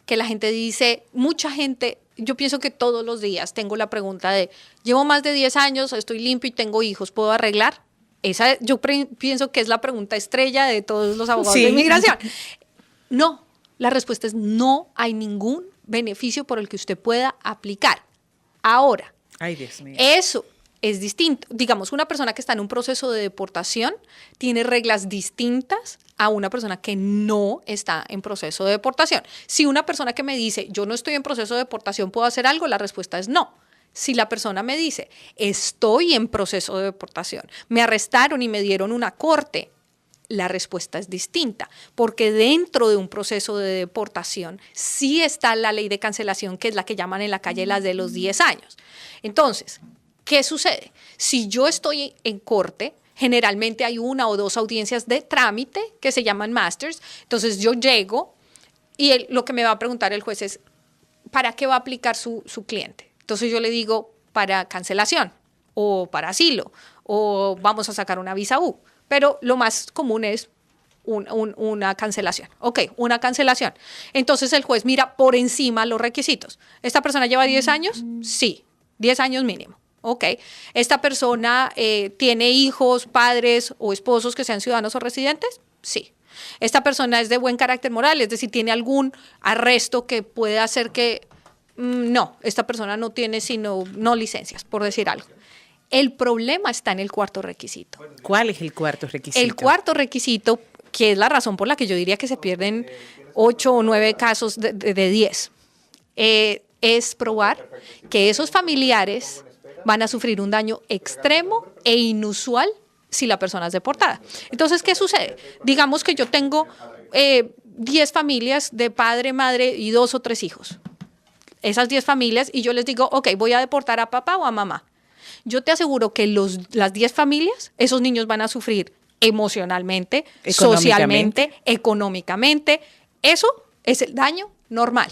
que la gente dice, mucha gente, yo pienso que todos los días tengo la pregunta de, llevo más de 10 años, estoy limpio y tengo hijos, ¿puedo arreglar? Esa yo pienso que es la pregunta estrella de todos los abogados de inmigración. No, la respuesta es no hay ningún beneficio por el que usted pueda aplicar. Ahora, Ay, Dios mío. eso es distinto. Digamos, una persona que está en un proceso de deportación tiene reglas distintas a una persona que no está en proceso de deportación. Si una persona que me dice, yo no estoy en proceso de deportación, ¿puedo hacer algo? La respuesta es no. Si la persona me dice, estoy en proceso de deportación, me arrestaron y me dieron una corte, la respuesta es distinta, porque dentro de un proceso de deportación sí está la ley de cancelación, que es la que llaman en la calle las de los 10 años. Entonces, ¿qué sucede? Si yo estoy en corte, generalmente hay 1 o 2 audiencias de trámite que se llaman masters. Entonces yo llego y lo que me va a preguntar el juez es, ¿para qué va a aplicar su cliente? Entonces yo le digo, para cancelación o para asilo o vamos a sacar una visa U. Pero lo más común es una cancelación. Ok, una cancelación. Entonces el juez mira por encima los requisitos. ¿Esta persona lleva 10 años? Sí, 10 años mínimo. Ok. ¿Esta persona tiene hijos, padres o esposos que sean ciudadanos o residentes? Sí. ¿Esta persona es de buen carácter moral? Es decir, ¿tiene algún arresto que pueda hacer que... No, esta persona no tiene sino no licencias, por decir algo. El problema está en el cuarto requisito. ¿Cuál es el cuarto requisito? El cuarto requisito, que es la razón por la que yo diría que se pierden 8 o 9 casos de 10, es probar que esos familiares van a sufrir un daño extremo e inusual si la persona es deportada. Entonces, ¿qué sucede? Digamos que yo tengo 10 familias de padre, madre y 2 o 3 hijos. Esas 10 familias, y yo les digo, ok, voy a deportar a papá o a mamá. Yo te aseguro que las 10 familias, esos niños van a sufrir emocionalmente, socialmente, económicamente. Eso es el daño normal.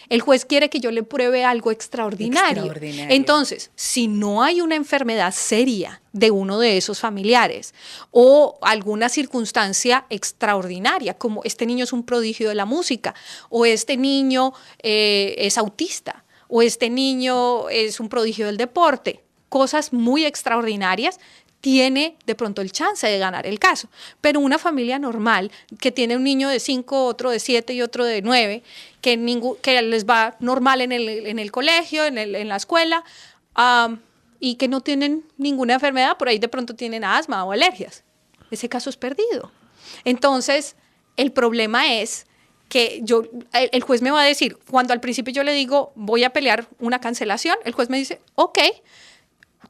El juez quiere que yo le pruebe algo extraordinario. Entonces, si no hay una enfermedad seria de uno de esos familiares o alguna circunstancia extraordinaria, como este niño es un prodigio de la música, o este niño es autista, o este niño es un prodigio del deporte, cosas muy extraordinarias, tiene de pronto el chance de ganar el caso. Pero una familia normal que tiene un niño de 5, otro de 7 y otro de 9, que les va normal en el colegio, en la escuela, y que no tienen ninguna enfermedad, por ahí de pronto tienen asma o alergias. Ese caso es perdido. Entonces, el problema es que el juez me va a decir, cuando al principio yo le digo, voy a pelear una cancelación, el juez me dice, ok,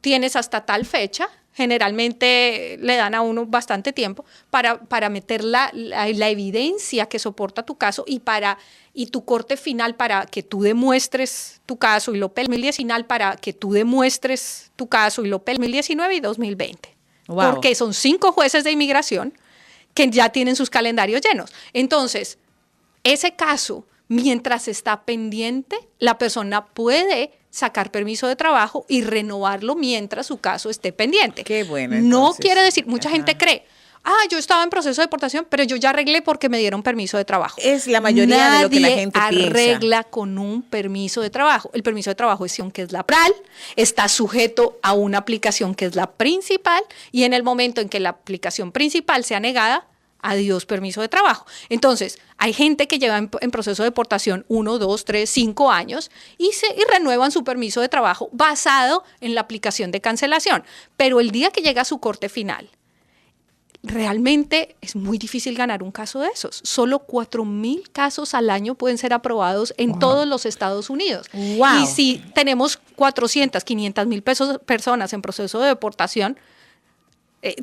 tienes hasta tal fecha. Generalmente le dan a uno bastante tiempo para meter la evidencia que soporta tu caso y tu corte final para que tú demuestres tu caso y lo pelees 2019 para que tú demuestres tu caso y lo pelees 2019 y 2020. Wow. Porque son 5 jueces de inmigración que ya tienen sus calendarios llenos. Entonces, ese caso, mientras está pendiente, la persona puede sacar permiso de trabajo y renovarlo mientras su caso esté pendiente. Qué bueno. No Entonces, quiere decir, mucha gente cree, yo estaba en proceso de deportación, pero yo ya arreglé porque me dieron permiso de trabajo. Es la mayoría de lo que la gente Nadie piensa. arregla con un permiso de trabajo. El permiso de trabajo es que es la PRAL, está sujeto a una aplicación que es la principal, y en el momento en que la aplicación principal sea negada, adiós permiso de trabajo. Entonces, hay gente que lleva en proceso de deportación 1, 2, 3, 5 años y renuevan su permiso de trabajo basado en la aplicación de cancelación. Pero el día que llega a su corte final, realmente es muy difícil ganar un caso de esos. Solo 4,000 casos al año pueden ser aprobados en todos los Estados Unidos. Wow. Y si tenemos 400, 500,000 personas en proceso de deportación,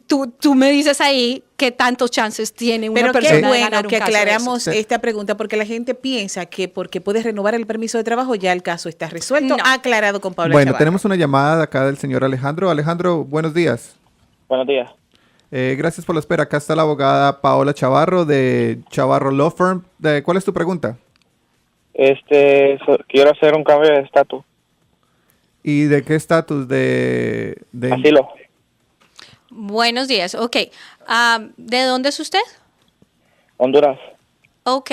tú me dices ahí qué tantos chances tiene una Pero persona qué de bueno ganar un que caso de aclaramos esos. esta pregunta, porque la gente piensa que porque puedes renovar el permiso de trabajo ya el caso está resuelto. No. Aclarado con Paula Bueno, Chavarro. tenemos una llamada de acá del señor Alejandro. Alejandro, buenos días. Buenos días. Gracias por la espera. Acá está la abogada Paola Chavarro de Chavarro Law Firm. ¿Cuál es tu pregunta? Quiero hacer un cambio de estatus. ¿Y de qué estatus? De Asilo. Buenos días, ok. ¿De dónde es usted? Honduras. Ok.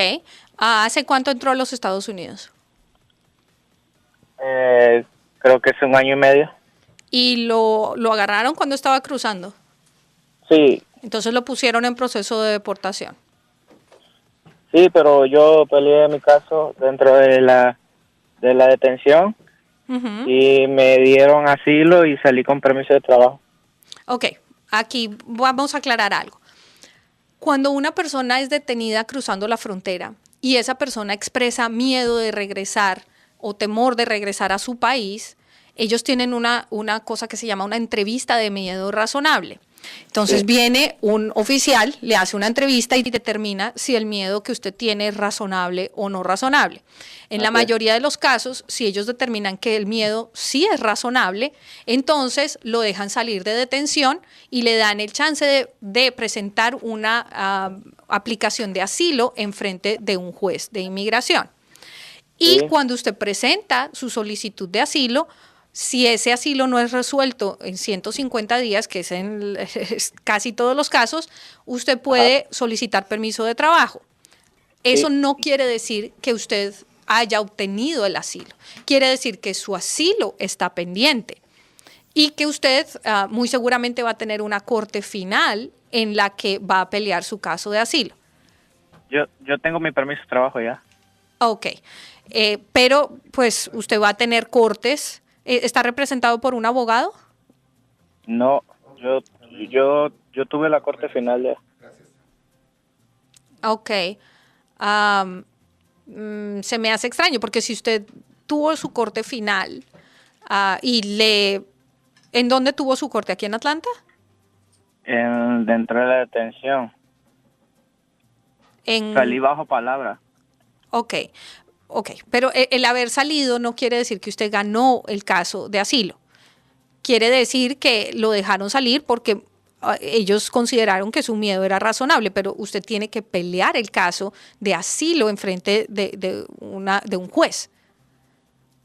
¿Hace cuánto entró a los Estados Unidos? Creo que es 1 año y medio. ¿Y lo agarraron cuando estaba cruzando? Sí, Entonces lo pusieron en proceso de deportación. sí, pero yo peleé mi caso dentro de la detención Ujú. y me dieron asilo y salí con permiso de trabajo. Ok, aquí vamos a aclarar algo. Cuando una persona es detenida cruzando la frontera y esa persona expresa miedo de regresar o temor de regresar a su país, ellos tienen una cosa que se llama una entrevista de miedo razonable. Entonces viene un oficial, le hace una entrevista y determina si el miedo que usted tiene es razonable o no razonable. En la Ok. mayoría de los casos, si ellos determinan que el miedo sí es razonable, entonces lo dejan salir de detención y le dan el chance de presentar una aplicación de asilo en frente de un juez de inmigración. Y Sí. cuando usted presenta su solicitud de asilo, si ese asilo no es resuelto en 150 días, que es en casi todos los casos, usted puede solicitar permiso de trabajo. Eso Sí. no quiere decir que usted haya obtenido el asilo. Quiere decir que su asilo está pendiente y que usted muy seguramente va a tener una corte final en la que va a pelear su caso de asilo. Yo tengo mi permiso de trabajo ya. Ok, pero pues usted va a tener cortes. ¿Está representado por un abogado? No, yo tuve la corte final ya. Ok. Se me hace extraño porque si usted tuvo su corte final ¿en dónde tuvo su corte? ¿Aquí en Atlanta? Dentro de la detención. Salí bajo palabra. Ok, pero el haber salido no quiere decir que usted ganó el caso de asilo. Quiere decir que lo dejaron salir porque ellos consideraron que su miedo era razonable, pero usted tiene que pelear el caso de asilo en frente de un juez.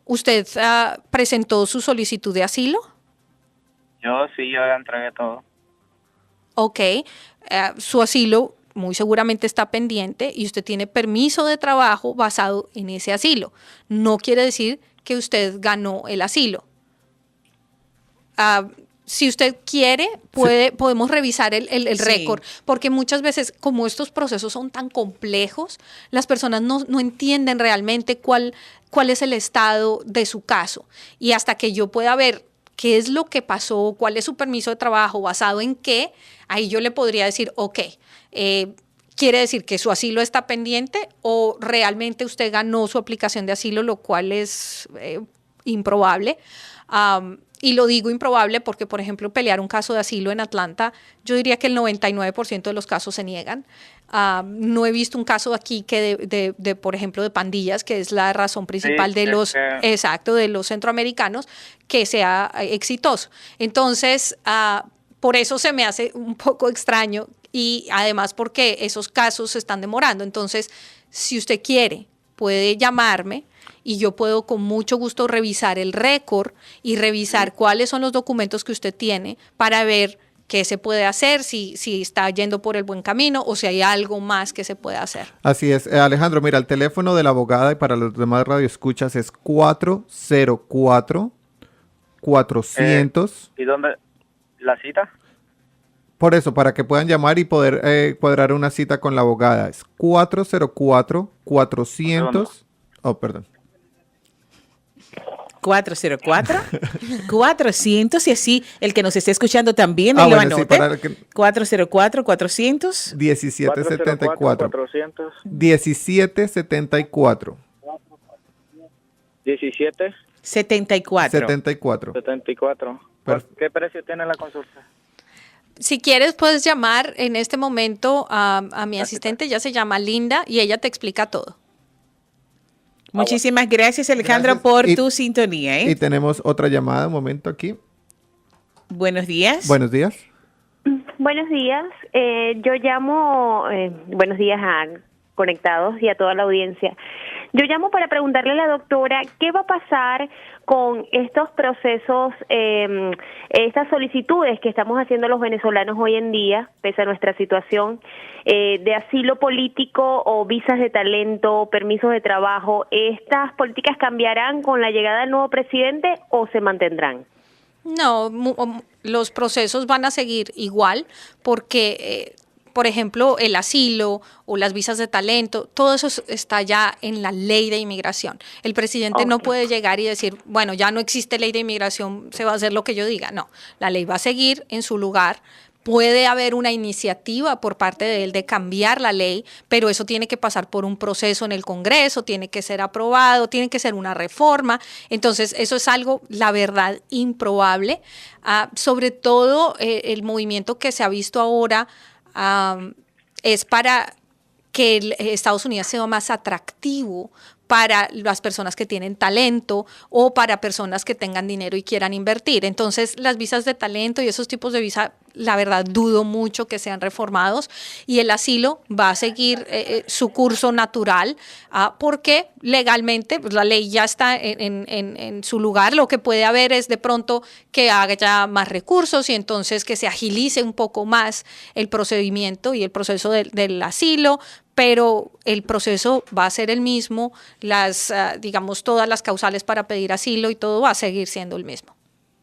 ¿Usted presentó su solicitud de asilo? Yo ya entregué todo. Ok, su asilo muy seguramente está pendiente y usted tiene permiso de trabajo basado en ese asilo. No quiere decir que usted ganó el asilo. si usted quiere, podemos revisar el récord, porque muchas veces, como estos procesos son tan complejos, las personas no entienden realmente cuál es el estado de su caso. Y hasta que yo pueda ver qué es lo que pasó, cuál es su permiso de trabajo, basado en qué, ahí yo le podría decir, ok, quiere decir que su asilo está pendiente o realmente usted ganó su aplicación de asilo, lo cual es improbable. Y lo digo improbable porque, por ejemplo, pelear un caso de asilo en Atlanta, yo diría que el 99% de los casos se niegan. No he visto un caso aquí que por ejemplo, de pandillas, que es la razón principal de los centroamericanos, que sea exitoso. Entonces, por eso se me hace un poco extraño y además porque esos casos se están demorando. Entonces, si usted quiere, puede llamarme y yo puedo con mucho gusto revisar el récord y revisar cuáles son los documentos que usted tiene para ver qué se puede hacer, si está yendo por el buen camino o si hay algo más que se puede hacer. Así es. Alejandro, mira, el teléfono de la abogada y para los demás radioescuchas es 404-400. ¿Y dónde? ¿La cita? Por eso, para que puedan llamar y poder cuadrar una cita con la abogada. Es 404-400. Oh, perdón. 404-400 y así el que nos esté escuchando también lo anote. Sí, 404-400 1774 400 1774 17 74. ¿Qué precio tiene la consulta? Si quieres, puedes llamar en este momento a mi asistente, ella se llama Linda y ella te explica todo. Muchísimas gracias, Alejandro, por tu sintonía. Y tenemos otra llamada, un momento aquí. Buenos días. Buenos días. Buenos días. Yo llamo, buenos días a Conectados y a toda la audiencia. Yo llamo para preguntarle a la doctora qué va a pasar con estos procesos, estas solicitudes que estamos haciendo los venezolanos hoy en día, pese a nuestra situación, de asilo político o visas de talento, permisos de trabajo. ¿Estas políticas cambiarán con la llegada del nuevo presidente o se mantendrán? No, los procesos van a seguir igual porque por ejemplo, el asilo o las visas de talento, todo eso está ya en la ley de inmigración. El presidente no puede llegar y decir, bueno, ya no existe ley de inmigración, se va a hacer lo que yo diga. No, la ley va a seguir en su lugar. Puede haber una iniciativa por parte de él de cambiar la ley, pero eso tiene que pasar por un proceso en el Congreso, tiene que ser aprobado, tiene que ser una reforma. Entonces, eso es algo, la verdad, improbable. Sobre todo, el movimiento que se ha visto ahora es para que Estados Unidos sea más atractivo para las personas que tienen talento o para personas que tengan dinero y quieran invertir. Entonces, las visas de talento y esos tipos de visa, la verdad, dudo mucho que sean reformados y el asilo va a seguir su curso natural porque legalmente pues, la ley ya está en su lugar. Lo que puede haber es de pronto que haya más recursos y entonces que se agilice un poco más el procedimiento y el proceso del asilo, pero el proceso va a ser el mismo, digamos, todas las causales para pedir asilo y todo va a seguir siendo el mismo.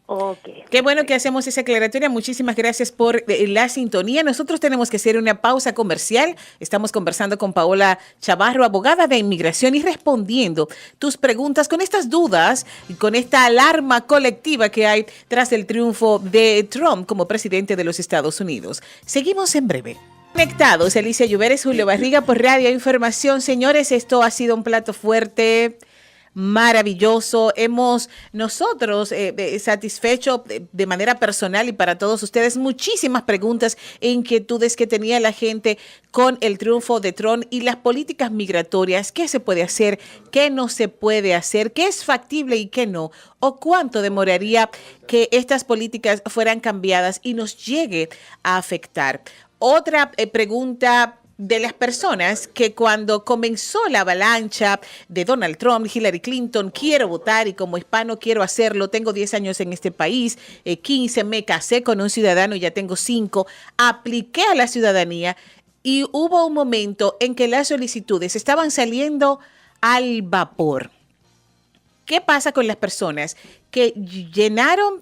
Okay. Qué bueno que hacemos esa aclaratoria. Muchísimas gracias por la sintonía. Nosotros tenemos que hacer una pausa comercial. Estamos conversando con Paola Chavarro, abogada de inmigración, y respondiendo tus preguntas con estas dudas y con esta alarma colectiva que hay tras el triunfo de Trump como presidente de los Estados Unidos. Seguimos en breve. Conectados, Alicia Lluveres, Julio Barriga por Radio Información. Señores, esto ha sido un plato fuerte, maravilloso. Hemos nosotros satisfecho de manera personal y para todos ustedes muchísimas preguntas e inquietudes que tenía la gente con el triunfo de Trump y las políticas migratorias. ¿Qué se puede hacer? ¿Qué no se puede hacer? ¿Qué es factible y qué no? ¿O cuánto demoraría que estas políticas fueran cambiadas y nos llegue a afectar? Otra pregunta de las personas que cuando comenzó la avalancha de Donald Trump, Hillary Clinton, quiero votar y como hispano quiero hacerlo, tengo 10 años en este país, 15, me casé con un ciudadano y ya tengo 5, apliqué a la ciudadanía y hubo un momento en que las solicitudes estaban saliendo al vapor. ¿Qué pasa con las personas que llenaron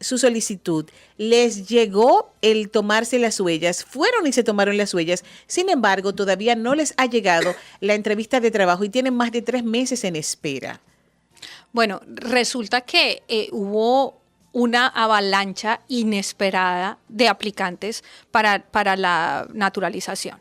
su solicitud, les llegó el tomarse las huellas, fueron y se tomaron las huellas, sin embargo, todavía no les ha llegado la entrevista de trabajo y tienen más de 3 meses en espera. Bueno, resulta que hubo una avalancha inesperada de aplicantes para la naturalización.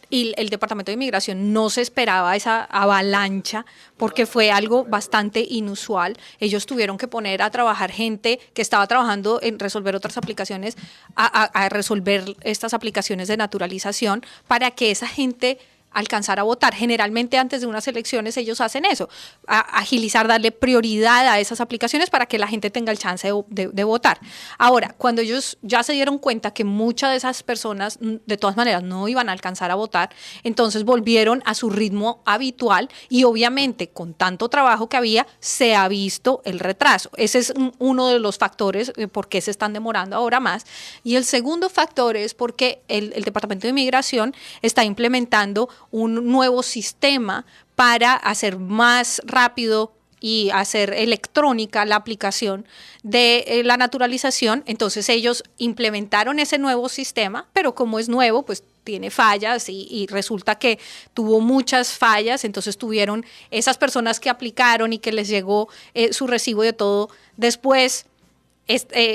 Y el Departamento de Inmigración no se esperaba esa avalancha porque fue algo bastante inusual. Ellos tuvieron que poner a trabajar gente que estaba trabajando en resolver otras aplicaciones, a resolver estas aplicaciones de naturalización para que esa gente alcanzar a votar. Generalmente antes de unas elecciones ellos hacen eso, agilizar, darle prioridad a esas aplicaciones para que la gente tenga el chance de votar. Ahora, cuando ellos ya se dieron cuenta que muchas de esas personas de todas maneras no iban a alcanzar a votar, entonces volvieron a su ritmo habitual y obviamente con tanto trabajo que había, se ha visto el retraso. Ese es uno de los factores por qué se están demorando ahora más. Y el segundo factor es porque el Departamento de Inmigración está implementando un nuevo sistema para hacer más rápido y hacer electrónica la aplicación de la naturalización. Entonces ellos implementaron ese nuevo sistema, pero como es nuevo, pues tiene fallas y resulta que tuvo muchas fallas. Entonces tuvieron esas personas que aplicaron y que les llegó su recibo de todo. Después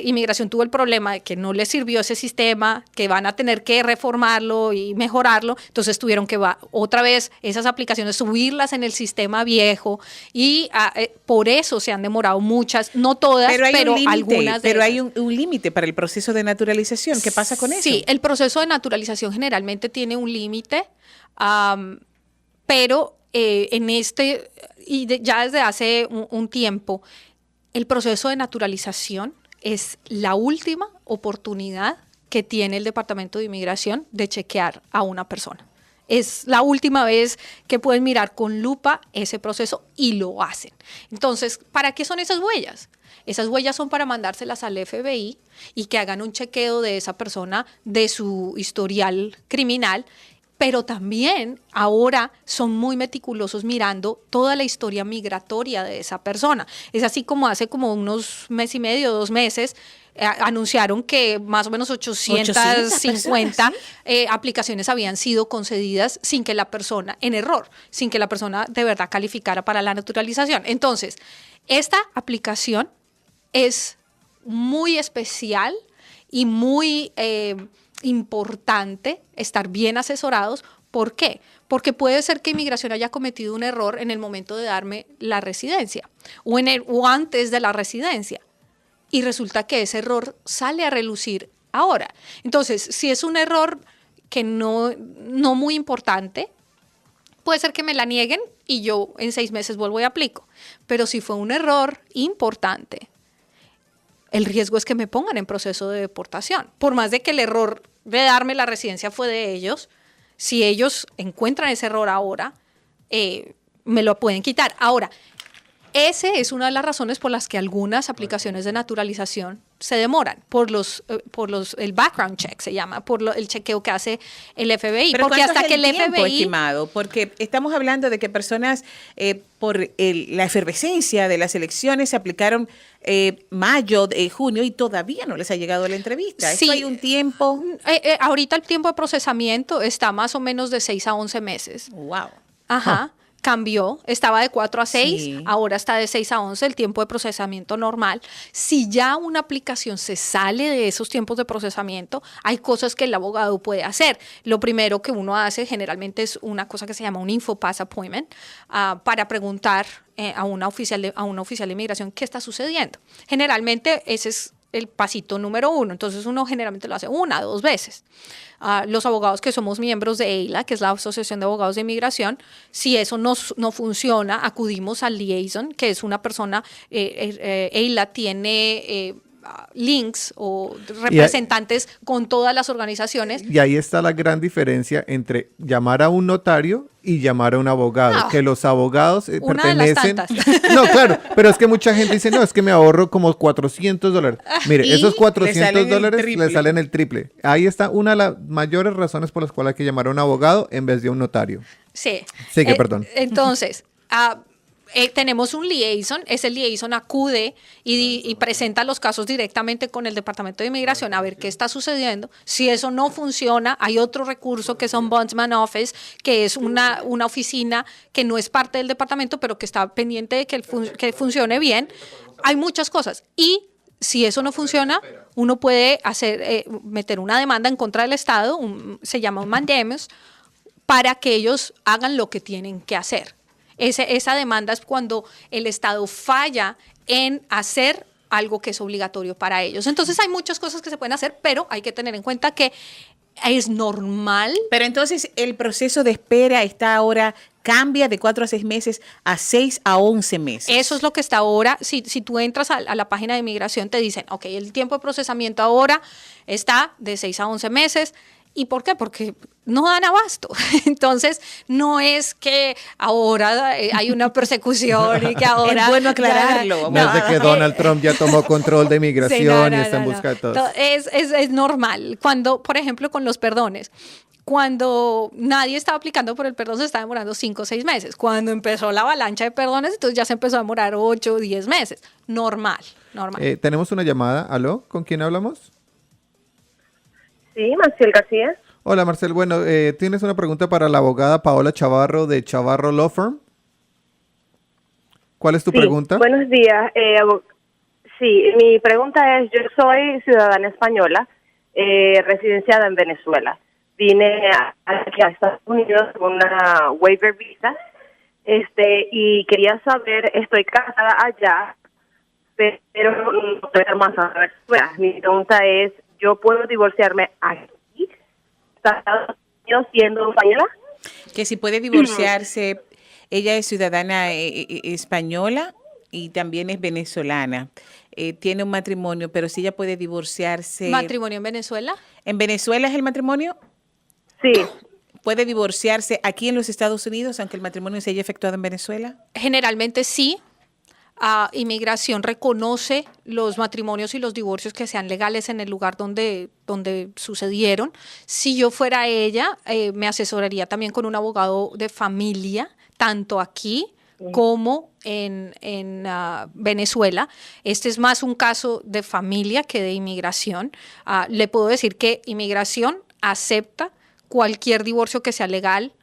Inmigración tuvo el problema de que no les sirvió ese sistema, que van a tener que reformarlo y mejorarlo, entonces tuvieron que otra vez esas aplicaciones subirlas en el sistema viejo y por eso se han demorado muchas, no todas, pero algunas de Pero esas. hay un límite para el proceso de naturalización. ¿Qué pasa con eso? Sí, el proceso de naturalización generalmente tiene un límite, pero ya desde hace un tiempo, el proceso de naturalización es la última oportunidad que tiene el Departamento de Inmigración de chequear a una persona. Es la última vez que pueden mirar con lupa ese proceso y lo hacen. Entonces, ¿para qué son esas huellas? Esas huellas son para mandárselas al FBI y que hagan un chequeo de esa persona, de su historial criminal, pero también ahora son muy meticulosos mirando toda la historia migratoria de esa persona. Es así como hace como unos mes y medio, 2 meses, anunciaron que más o menos 850 aplicaciones habían sido concedidas sin que la persona, en error, sin que la persona de verdad calificara para la naturalización. Entonces, esta aplicación es muy especial y muy importante estar bien asesorados. ¿Por qué? Porque puede ser que Inmigración haya cometido un error en el momento de darme la residencia o antes de la residencia y resulta que ese error sale a relucir ahora. Entonces, si es un error que no muy importante, puede ser que me la nieguen y yo en 6 meses vuelvo y aplico. Pero si fue un error importante, el riesgo es que me pongan en proceso de deportación. Por más de que el error de darme la residencia fue de ellos, si ellos encuentran ese error ahora, me lo pueden quitar. Ahora, esa es una de las razones por las que algunas aplicaciones de naturalización se demoran, por el background check se llama, el chequeo que hace el FBI. Pero porque hasta que el tiempo, FBI, estimado, porque estamos hablando de que personas por la efervescencia de las elecciones se aplicaron mayo, junio y todavía no les ha llegado la entrevista. Sí, ¿Esto hay un tiempo? Ahorita el tiempo de procesamiento está más o menos de 6 a 11 meses. Wow. Ajá. Cambió, estaba de 4 a 6, Sí. ahora está de 6 a 11, el tiempo de procesamiento normal. Si ya una aplicación se sale de esos tiempos de procesamiento, hay cosas que el abogado puede hacer. Lo primero que uno hace generalmente es una cosa que se llama un InfoPass Appointment para preguntar a una oficial de inmigración qué está sucediendo. Generalmente ese es el pasito número 1, entonces uno generalmente lo hace 1 o 2 veces. Los abogados que somos miembros de EILA, que es la Asociación de Abogados de Inmigración, si eso no funciona, acudimos al liaison, que es una persona, EILA tiene links o representantes con todas las organizaciones. Y ahí está la gran diferencia entre llamar a un notario y llamar a un abogado, que los abogados una pertenecen... de las tantas. No, claro, pero es que mucha gente dice, no, es que me ahorro como $400. Mire, Y esos $400 triple. le salen el triple. Ahí está una de las mayores razones por las cuales hay que llamar a un abogado en vez de un notario. Sí. Sigue, perdón. Entonces, tenemos un liaison, ese liaison acude y presenta los casos directamente con el Departamento de Inmigración a ver qué está sucediendo. Si eso no funciona, hay otro recurso que es Ombudsman Office, que es una oficina que no es parte del departamento, pero que está pendiente de que funcione bien. Hay muchas cosas. Y si eso no funciona, uno puede meter una demanda en contra del Estado, se llama un mandamus, para que ellos hagan lo que tienen que hacer. Esa demanda es cuando el Estado falla en hacer algo que es obligatorio para ellos. Entonces hay muchas cosas que se pueden hacer, pero hay que tener en cuenta que es normal. Pero entonces el proceso de espera está ahora, cambia de 4 a 6 meses a 6 a 11 meses. Eso es lo que está ahora. Si tú entras a la página de inmigración, te dicen, ok, el tiempo de procesamiento ahora está de 6 a 11 meses. ¿Y por qué? Porque no dan abasto. Entonces, no es que ahora hay una persecución y que ahora... Es bueno aclararlo. No es de que Donald Trump ya tomó control de migración Sí, y está en busca de todo. Es normal. Cuando, por ejemplo, con los perdones, cuando nadie estaba aplicando por el perdón, se estaba demorando 5 o 6 meses. Cuando empezó la avalancha de perdones, entonces ya se empezó a demorar 8 o 10 meses. Normal. Tenemos una llamada. ¿Aló? ¿Con quién hablamos? Sí, Marcial García. Hola, Marcel. Bueno, ¿tienes una pregunta para la abogada Paola Chavarro de Chavarro Law Firm? ¿Cuál es tu pregunta? Buenos días. Sí, mi pregunta es, yo soy ciudadana española, residenciada en Venezuela. Vine aquí a Estados Unidos con una waiver visa, y quería saber, estoy casada allá, pero no estoy más a Venezuela. Mi pregunta es, ¿yo puedo divorciarme aquí, Estados Unidos, siendo española? Que si puede divorciarse, ella es ciudadana española y también es venezolana. Tiene un matrimonio, pero si ella puede divorciarse... ¿Matrimonio en Venezuela? ¿En Venezuela es el matrimonio? Sí. ¿Puede divorciarse aquí en los Estados Unidos, aunque el matrimonio se haya efectuado en Venezuela? Generalmente sí. Inmigración reconoce los matrimonios y los divorcios que sean legales en el lugar donde sucedieron. Si yo fuera ella, me asesoraría también con un abogado de familia, tanto aquí como en Venezuela. Este es más un caso de familia que de inmigración. Le puedo decir que inmigración acepta cualquier divorcio que sea legal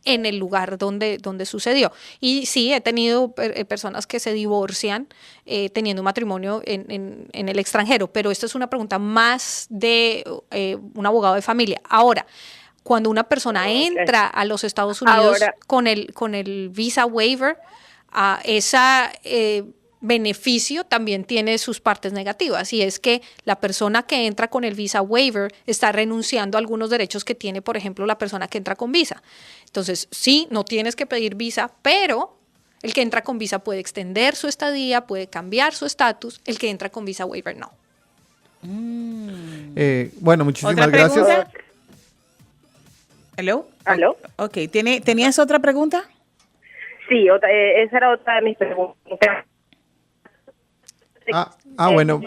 en el lugar donde sucedió. Y sí, he tenido personas que se divorcian teniendo un matrimonio en el extranjero, pero esta es una pregunta más de un abogado de familia. Ahora, cuando una persona entra a los Estados Unidos con el visa waiver, ese beneficio también tiene sus partes negativas, y es que la persona que entra con el visa waiver está renunciando a algunos derechos que tiene, por ejemplo, la persona que entra con visa. Entonces, sí, no tienes que pedir visa, pero el que entra con visa puede extender su estadía, puede cambiar su estatus, el que entra con visa waiver no. Bueno, muchísimas gracias. ¿Aló? Ok, ¿tenías otra pregunta? Sí, esa era otra de mis preguntas. Bueno.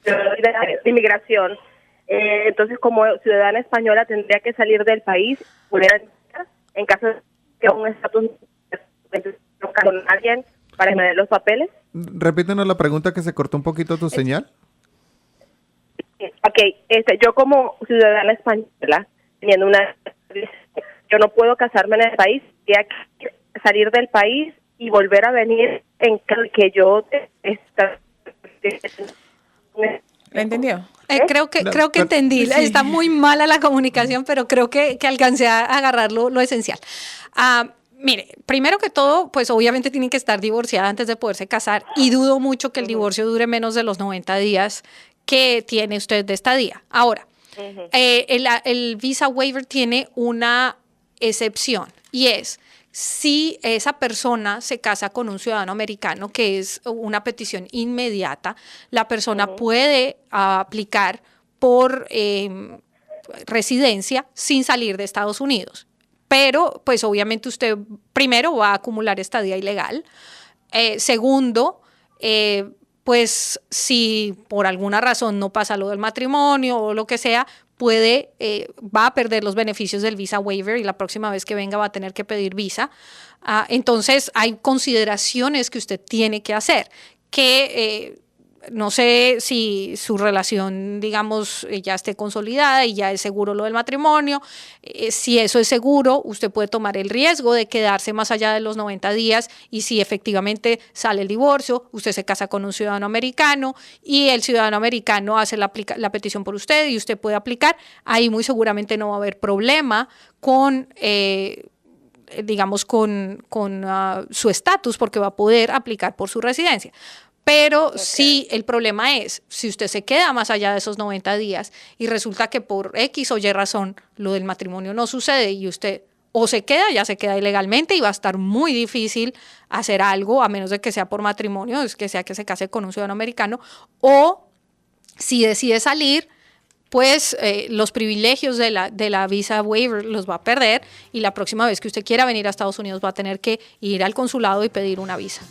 De inmigración. Entonces, como ciudadana española, tendría que salir del país, volver a entrar, en caso de que un estatus con alguien para que me dé los papeles. Repítenos la pregunta, que se cortó un poquito tu señal. Ok, yo como ciudadana española, teniendo yo no puedo casarme en el país, tendría que salir del país y volver a venir en que yo ¿La entendió? Creo que entendí. Sí. Está muy mala la comunicación, pero creo que alcancé a agarrar lo esencial. Mire, primero que todo, pues obviamente tienen que estar divorciadas antes de poderse casar, y dudo mucho que el divorcio dure menos de los 90 días que tiene usted de estadía. Ahora, el visa waiver tiene una excepción, y es si esa persona se casa con un ciudadano americano, que es una petición inmediata, la persona puede aplicar por residencia sin salir de Estados Unidos. Pero, pues obviamente usted primero va a acumular estadía ilegal. Segundo, pues si por alguna razón no pasa lo del matrimonio o lo que sea, va a perder los beneficios del visa waiver y la próxima vez que venga va a tener que pedir visa. Entonces hay consideraciones que usted tiene que hacer, que no sé si su relación, digamos, ya esté consolidada y ya es seguro lo del matrimonio. Si eso es seguro, usted puede tomar el riesgo de quedarse más allá de los 90 días y si efectivamente sale el divorcio, usted se casa con un ciudadano americano y el ciudadano americano hace la petición por usted y usted puede aplicar. Ahí muy seguramente no va a haber problema con digamos, con su estatus porque va a poder aplicar por su residencia. Pero sí, el problema es, si usted se queda más allá de esos 90 días y resulta que por X o Y razón lo del matrimonio no sucede y usted o se queda, ya se queda ilegalmente y va a estar muy difícil hacer algo, a menos de que sea por matrimonio, es que sea que se case con un ciudadano americano, o si decide salir, pues los privilegios de la visa waiver los va a perder y la próxima vez que usted quiera venir a Estados Unidos va a tener que ir al consulado y pedir una visa.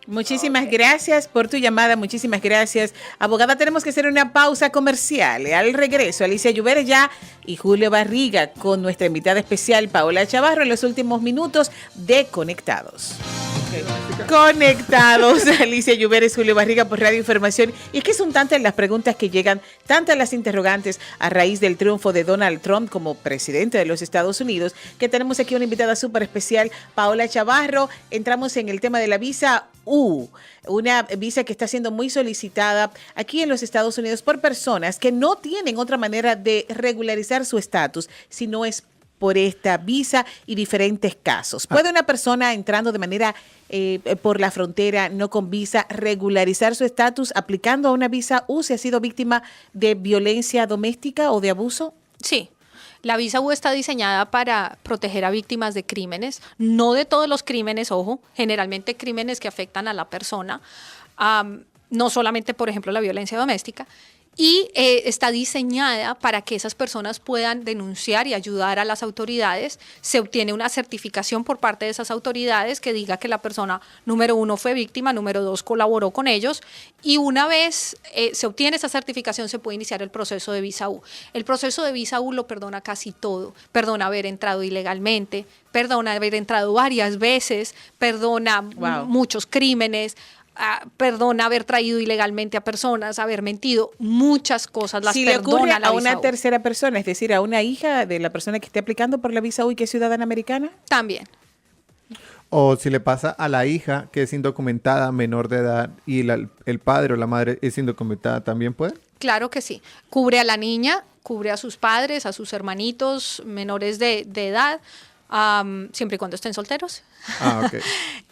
Muchísimas gracias por tu llamada, muchísimas gracias. Abogada, tenemos que hacer una pausa comercial. Al regreso, Alicia Lluveres ya y Julio Barriga con nuestra invitada especial, Paola Chavarro, en los últimos minutos de Conectados. Conectados, Alicia Lluveres, Julio Barriga por Radio Información. Y es que son tantas las preguntas que llegan, tantas las interrogantes a raíz del triunfo de Donald Trump como presidente de los Estados Unidos, que tenemos aquí una invitada súper especial, Paola Chavarro. Entramos en el tema de la visa U, una visa que está siendo muy solicitada aquí en los Estados Unidos por personas que no tienen otra manera de regularizar su estatus, si no es por esta visa y diferentes casos. ¿Puede una persona entrando de manera por la frontera, no con visa, regularizar su estatus aplicando a una visa U si ha sido víctima de violencia doméstica o de abuso? Sí. La visa U está diseñada para proteger a víctimas de crímenes, no de todos los crímenes, ojo, generalmente crímenes que afectan a la persona, no solamente, por ejemplo, la violencia doméstica, y está diseñada para que esas personas puedan denunciar y ayudar a las autoridades. Se obtiene una certificación por parte de esas autoridades que diga que la persona, número 1, fue víctima, número 2, colaboró con ellos, y una vez se obtiene esa certificación se puede iniciar el proceso de visa U. El proceso de visa U lo perdona casi todo, perdona haber entrado ilegalmente, perdona haber entrado varias veces, perdona muchos crímenes, perdona haber traído ilegalmente a personas, haber mentido, muchas cosas las si le ocurre perdona la a visa una U. tercera persona, es decir, a una hija de la persona que esté aplicando por la visa U y que es ciudadana americana. También. O si le pasa a la hija que es indocumentada, menor de edad, y el padre o la madre es indocumentada, ¿también puede? Claro que sí. Cubre a la niña, cubre a sus padres, a sus hermanitos menores de edad, siempre y cuando estén solteros. Ok.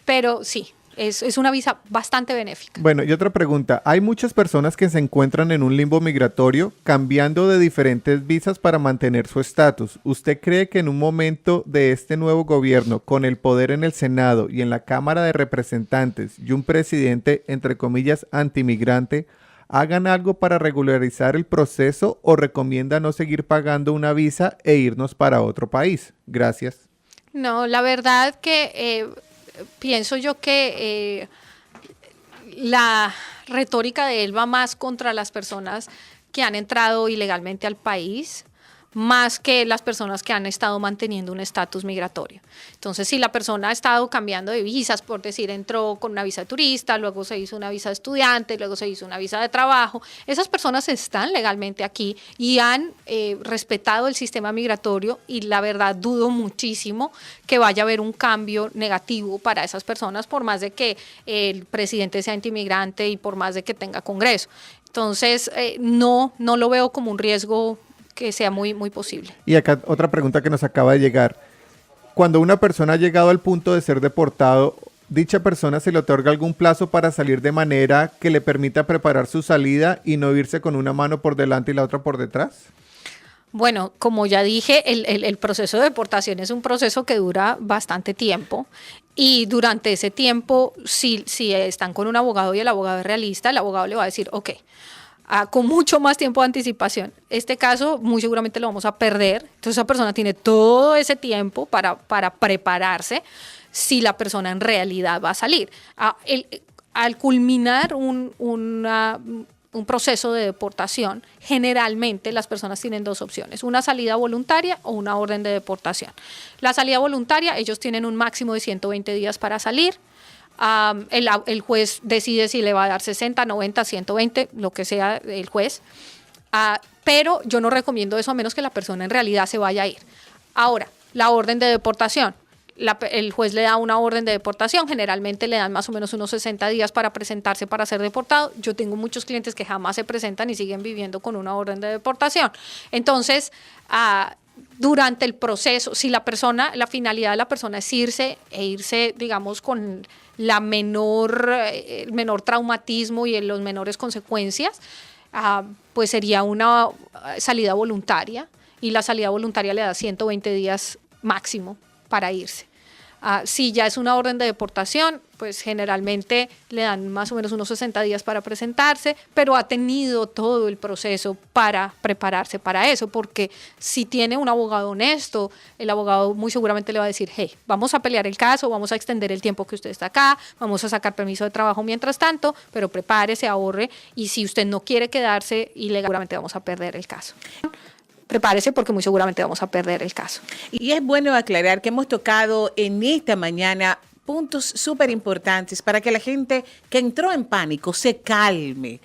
Pero sí. Es una visa bastante benéfica. Bueno, y otra pregunta. Hay muchas personas que se encuentran en un limbo migratorio cambiando de diferentes visas para mantener su estatus. ¿Usted cree que en un momento de este nuevo gobierno, con el poder en el Senado y en la Cámara de Representantes y un presidente, entre comillas, antimigrante, hagan algo para regularizar el proceso o recomienda no seguir pagando una visa e irnos para otro país? Gracias. No, la verdad que pienso yo que la retórica de él va más contra las personas que han entrado ilegalmente al país, más que las personas que han estado manteniendo un estatus migratorio. Entonces, si la persona ha estado cambiando de visas, por decir, entró con una visa de turista, luego se hizo una visa de estudiante, luego se hizo una visa de trabajo, esas personas están legalmente aquí y han respetado el sistema migratorio y la verdad dudo muchísimo que vaya a haber un cambio negativo para esas personas, por más de que el presidente sea antimigrante y por más de que tenga Congreso. Entonces, no lo veo como un riesgo que sea muy, muy posible. Y acá otra pregunta que nos acaba de llegar. Cuando una persona ha llegado al punto de ser deportado, ¿dicha persona se le otorga algún plazo para salir de manera que le permita preparar su salida y no irse con una mano por delante y la otra por detrás? Bueno, como ya dije, el proceso de deportación es un proceso que dura bastante tiempo y durante ese tiempo, si están con un abogado y el abogado es realista, el abogado le va a decir, ok, con mucho más tiempo de anticipación. Este caso muy seguramente lo vamos a perder. Entonces esa persona tiene todo ese tiempo para prepararse si la persona en realidad va a salir. Al culminar un proceso de deportación, generalmente las personas tienen dos opciones, una salida voluntaria o una orden de deportación. La salida voluntaria, ellos tienen un máximo de 120 días para salir. El juez decide si le va a dar 60, 90, 120, lo que sea el juez. Pero yo no recomiendo eso a menos que la persona en realidad se vaya a ir. Ahora, la orden de deportación. El juez le da una orden de deportación, generalmente le dan más o menos unos 60 días para presentarse para ser deportado. Yo tengo muchos clientes que jamás se presentan y siguen viviendo con una orden de deportación. Entonces, durante el proceso, si la finalidad de la persona es irse, digamos, con el menor traumatismo y las menores consecuencias, pues sería una salida voluntaria, y la salida voluntaria le da 120 días máximo para irse. Si ya es una orden de deportación, pues generalmente le dan más o menos unos 60 días para presentarse, pero ha tenido todo el proceso para prepararse para eso, porque si tiene un abogado honesto, el abogado muy seguramente le va a decir, hey, vamos a pelear el caso, vamos a extender el tiempo que usted está acá, vamos a sacar permiso de trabajo mientras tanto, pero prepárese, ahorre, y si usted no quiere quedarse ilegal, seguramente vamos a perder el caso. Prepárese porque muy seguramente vamos a perder el caso. Y es bueno aclarar que hemos tocado en esta mañana puntos súper importantes para que la gente que entró en pánico se calme.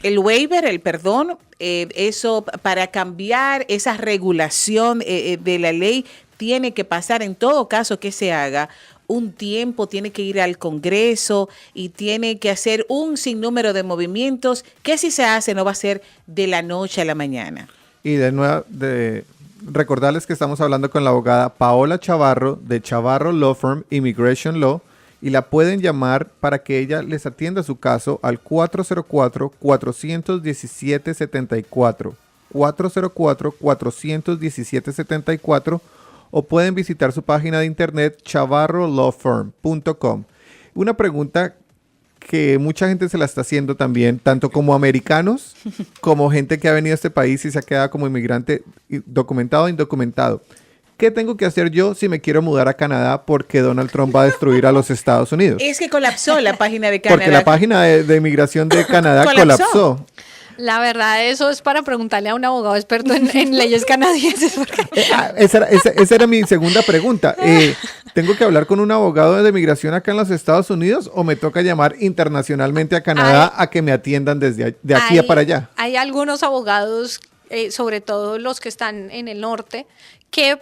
El waiver, el perdón, eso para cambiar esa regulación de la ley tiene que pasar en todo caso que se haga un tiempo, tiene que ir al Congreso y tiene que hacer un sinnúmero de movimientos que si se hace no va a ser de la noche a la mañana. Y de nuevo, recordarles que estamos hablando con la abogada Paola Chavarro de Chavarro Law Firm Immigration Law, y la pueden llamar para que ella les atienda su caso al 404-417-74, 404-417-74, o pueden visitar su página de internet chavarrolawfirm.com. Una pregunta que mucha gente se la está haciendo también, tanto como americanos, como gente que ha venido a este país y se ha quedado como inmigrante, documentado o indocumentado. ¿Qué tengo que hacer yo si me quiero mudar a Canadá porque Donald Trump va a destruir a los Estados Unidos? Es que colapsó la página de Canadá. Porque la página de inmigración de Canadá colapsó. La verdad, eso es para preguntarle a un abogado experto en leyes canadienses. Esa era mi segunda pregunta. ¿Tengo que hablar con un abogado de inmigración acá en los Estados Unidos o me toca llamar internacionalmente a Canadá a que me atiendan de aquí para allá? Hay algunos abogados, sobre todo los que están en el norte, que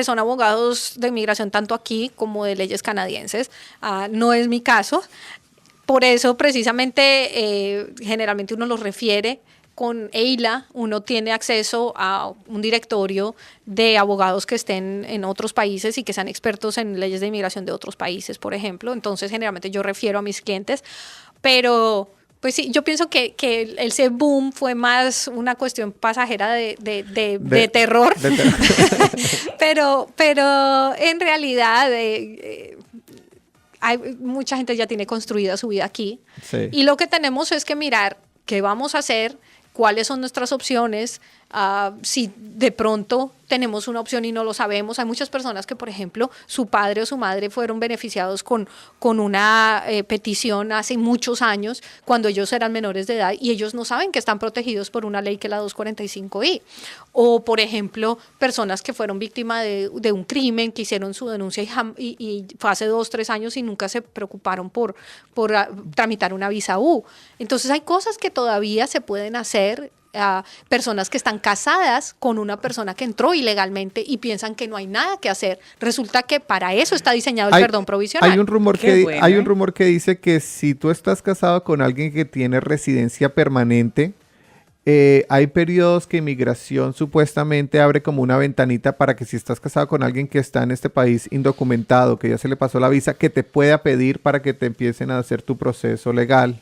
son abogados de inmigración tanto aquí como de leyes canadienses. No es mi caso. Por eso, precisamente, generalmente uno los refiere con EILA, uno tiene acceso a un directorio de abogados que estén en otros países y que sean expertos en leyes de inmigración de otros países, por ejemplo. Entonces, generalmente yo refiero a mis clientes, pero pues sí, yo pienso que ese boom fue más una cuestión pasajera de terror, pero en realidad mucha gente ya tiene construida su vida aquí. Sí. Y lo que tenemos es que mirar qué vamos a hacer, cuáles son nuestras opciones, si de pronto tenemos una opción y no lo sabemos. Hay muchas personas que, por ejemplo, su padre o su madre fueron beneficiados con una petición hace muchos años, cuando ellos eran menores de edad, y ellos no saben que están protegidos por una ley que es la 245I. O, por ejemplo, personas que fueron víctimas de un crimen, que hicieron su denuncia y fue hace 2, 3 años y nunca se preocuparon por tramitar una visa U. Entonces hay cosas que todavía se pueden hacer. Personas que están casadas con una persona que entró ilegalmente y piensan que no hay nada que hacer. Resulta que para eso está diseñado el perdón provisional. Hay un rumor que dice que si tú estás casado con alguien que tiene residencia permanente, hay periodos que inmigración supuestamente abre como una ventanita para que si estás casado con alguien que está en este país indocumentado, que ya se le pasó la visa, que te pueda pedir para que te empiecen a hacer tu proceso legal.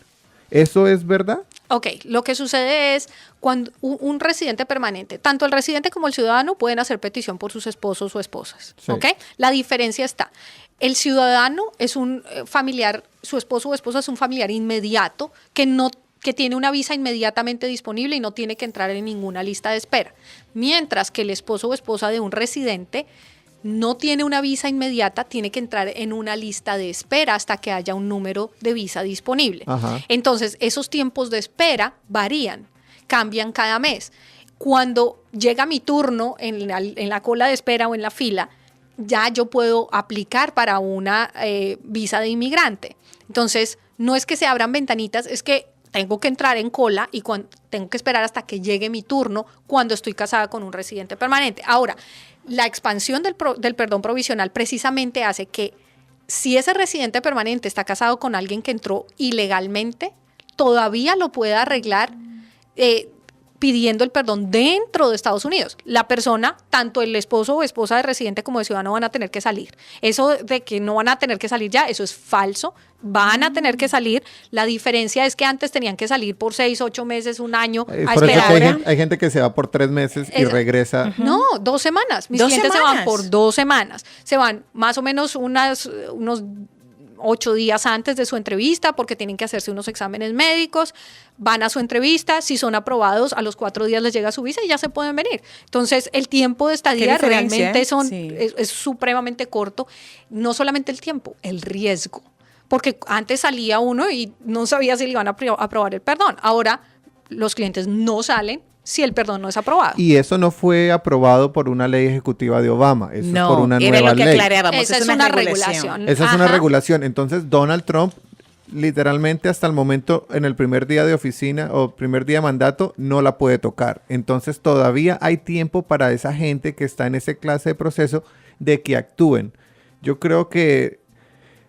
¿Eso es verdad? Ok, lo que sucede es cuando un residente permanente, tanto el residente como el ciudadano pueden hacer petición por sus esposos o esposas. Sí. ¿Ok? La diferencia está, el ciudadano es un familiar, su esposo o esposa es un familiar inmediato que tiene una visa inmediatamente disponible y no tiene que entrar en ninguna lista de espera. Mientras que el esposo o esposa de un residente no tiene una visa inmediata, tiene que entrar en una lista de espera hasta que haya un número de visa disponible. Ajá. Entonces, esos tiempos de espera varían, cambian cada mes. Cuando llega mi turno en la cola de espera o en la fila, ya yo puedo aplicar para una visa de inmigrante. Entonces, no es que se abran ventanitas, es que tengo que entrar en cola y tengo que esperar hasta que llegue mi turno cuando estoy casada con un residente permanente. Ahora, la expansión del perdón provisional precisamente hace que si ese residente permanente está casado con alguien que entró ilegalmente, todavía lo pueda arreglar pidiendo el perdón dentro de Estados Unidos. La persona, tanto el esposo o esposa de residente como de ciudadano, van a tener que salir. Eso de que no van a tener que salir ya, eso es falso. Van a tener que salir. La diferencia es que antes tenían que salir por 6, 8 meses, un año a Por eso esperar. que hay gente que se va por 3 meses y regresa. No, 2 semanas. Mis 2 clientes se semanas. van por 2 semanos. Se van más o menos unos 8 días antes de su entrevista porque tienen que hacerse unos exámenes médicos, van a su entrevista, si son aprobados, a los 4 días les llega su visa y ya se pueden venir. Entonces, el tiempo de estadía diferencia, realmente sí. es supremamente corto. No solamente el tiempo, el riesgo. Porque antes salía uno y no sabía si le iban a aprobar el perdón. Ahora, los clientes no salen si el perdón no es aprobado. Y eso no fue aprobado por una ley ejecutiva de Obama, eso es por una era nueva lo que ley. aclarábamos. Esa es una regulación. Esa es una Ajá. regulación. Entonces, Donald Trump, literalmente hasta el momento, en el primer día de oficina o primer día de mandato, no la puede tocar. Entonces, todavía hay tiempo para esa gente que está en esa clase de proceso de que actúen. Yo creo que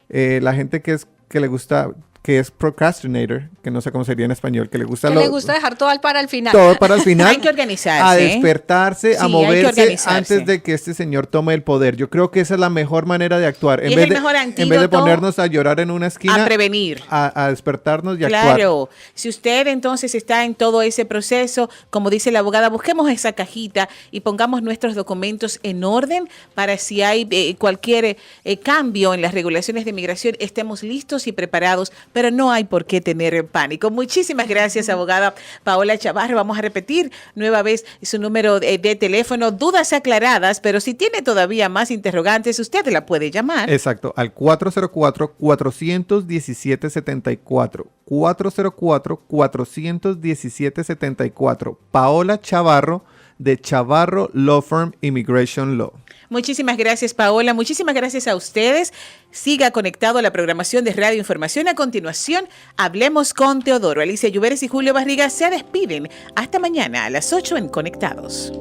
la gente que le gusta, que es procrastinator, que no sé cómo sería en español, que le gusta Le gusta dejar todo para el final. todo para el final. Hay que organizarse. A despertarse, Sí, a hay que moverse organizarse. antes de que este señor tome el poder. Yo creo que esa es la mejor manera de actuar. Y es el mejor en vez de antídoto ponernos a llorar en una esquina, a prevenir. a despertarnos y actuar. Claro, si usted entonces está en todo ese proceso, como dice la abogada, busquemos esa cajita y pongamos nuestros documentos en orden para si hay cualquier cambio en las regulaciones de inmigración, estemos listos y preparados, pero no hay por qué tener pánico. Muchísimas gracias, abogada Paola Chavarro. Vamos a repetir nueva vez su número de teléfono, dudas aclaradas, pero si tiene todavía más interrogantes, usted la puede llamar. Exacto, al 404-417-74. 404-417-74. Paola Chavarro, de Chavarro Law Firm Immigration Law. Muchísimas gracias, Paola. Muchísimas gracias a ustedes. Siga conectado a la programación de Radio Información. A continuación, hablemos con Teodoro. Alicia Lluveres y Julio Barriga se despiden. Hasta mañana a las 8 en Conectados.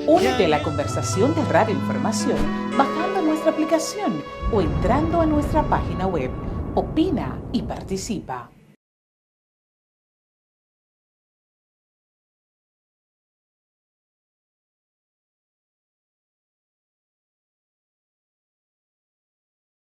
Únete a la conversación de Radio Información bajando nuestra aplicación o entrando a nuestra página web. Opina y participa.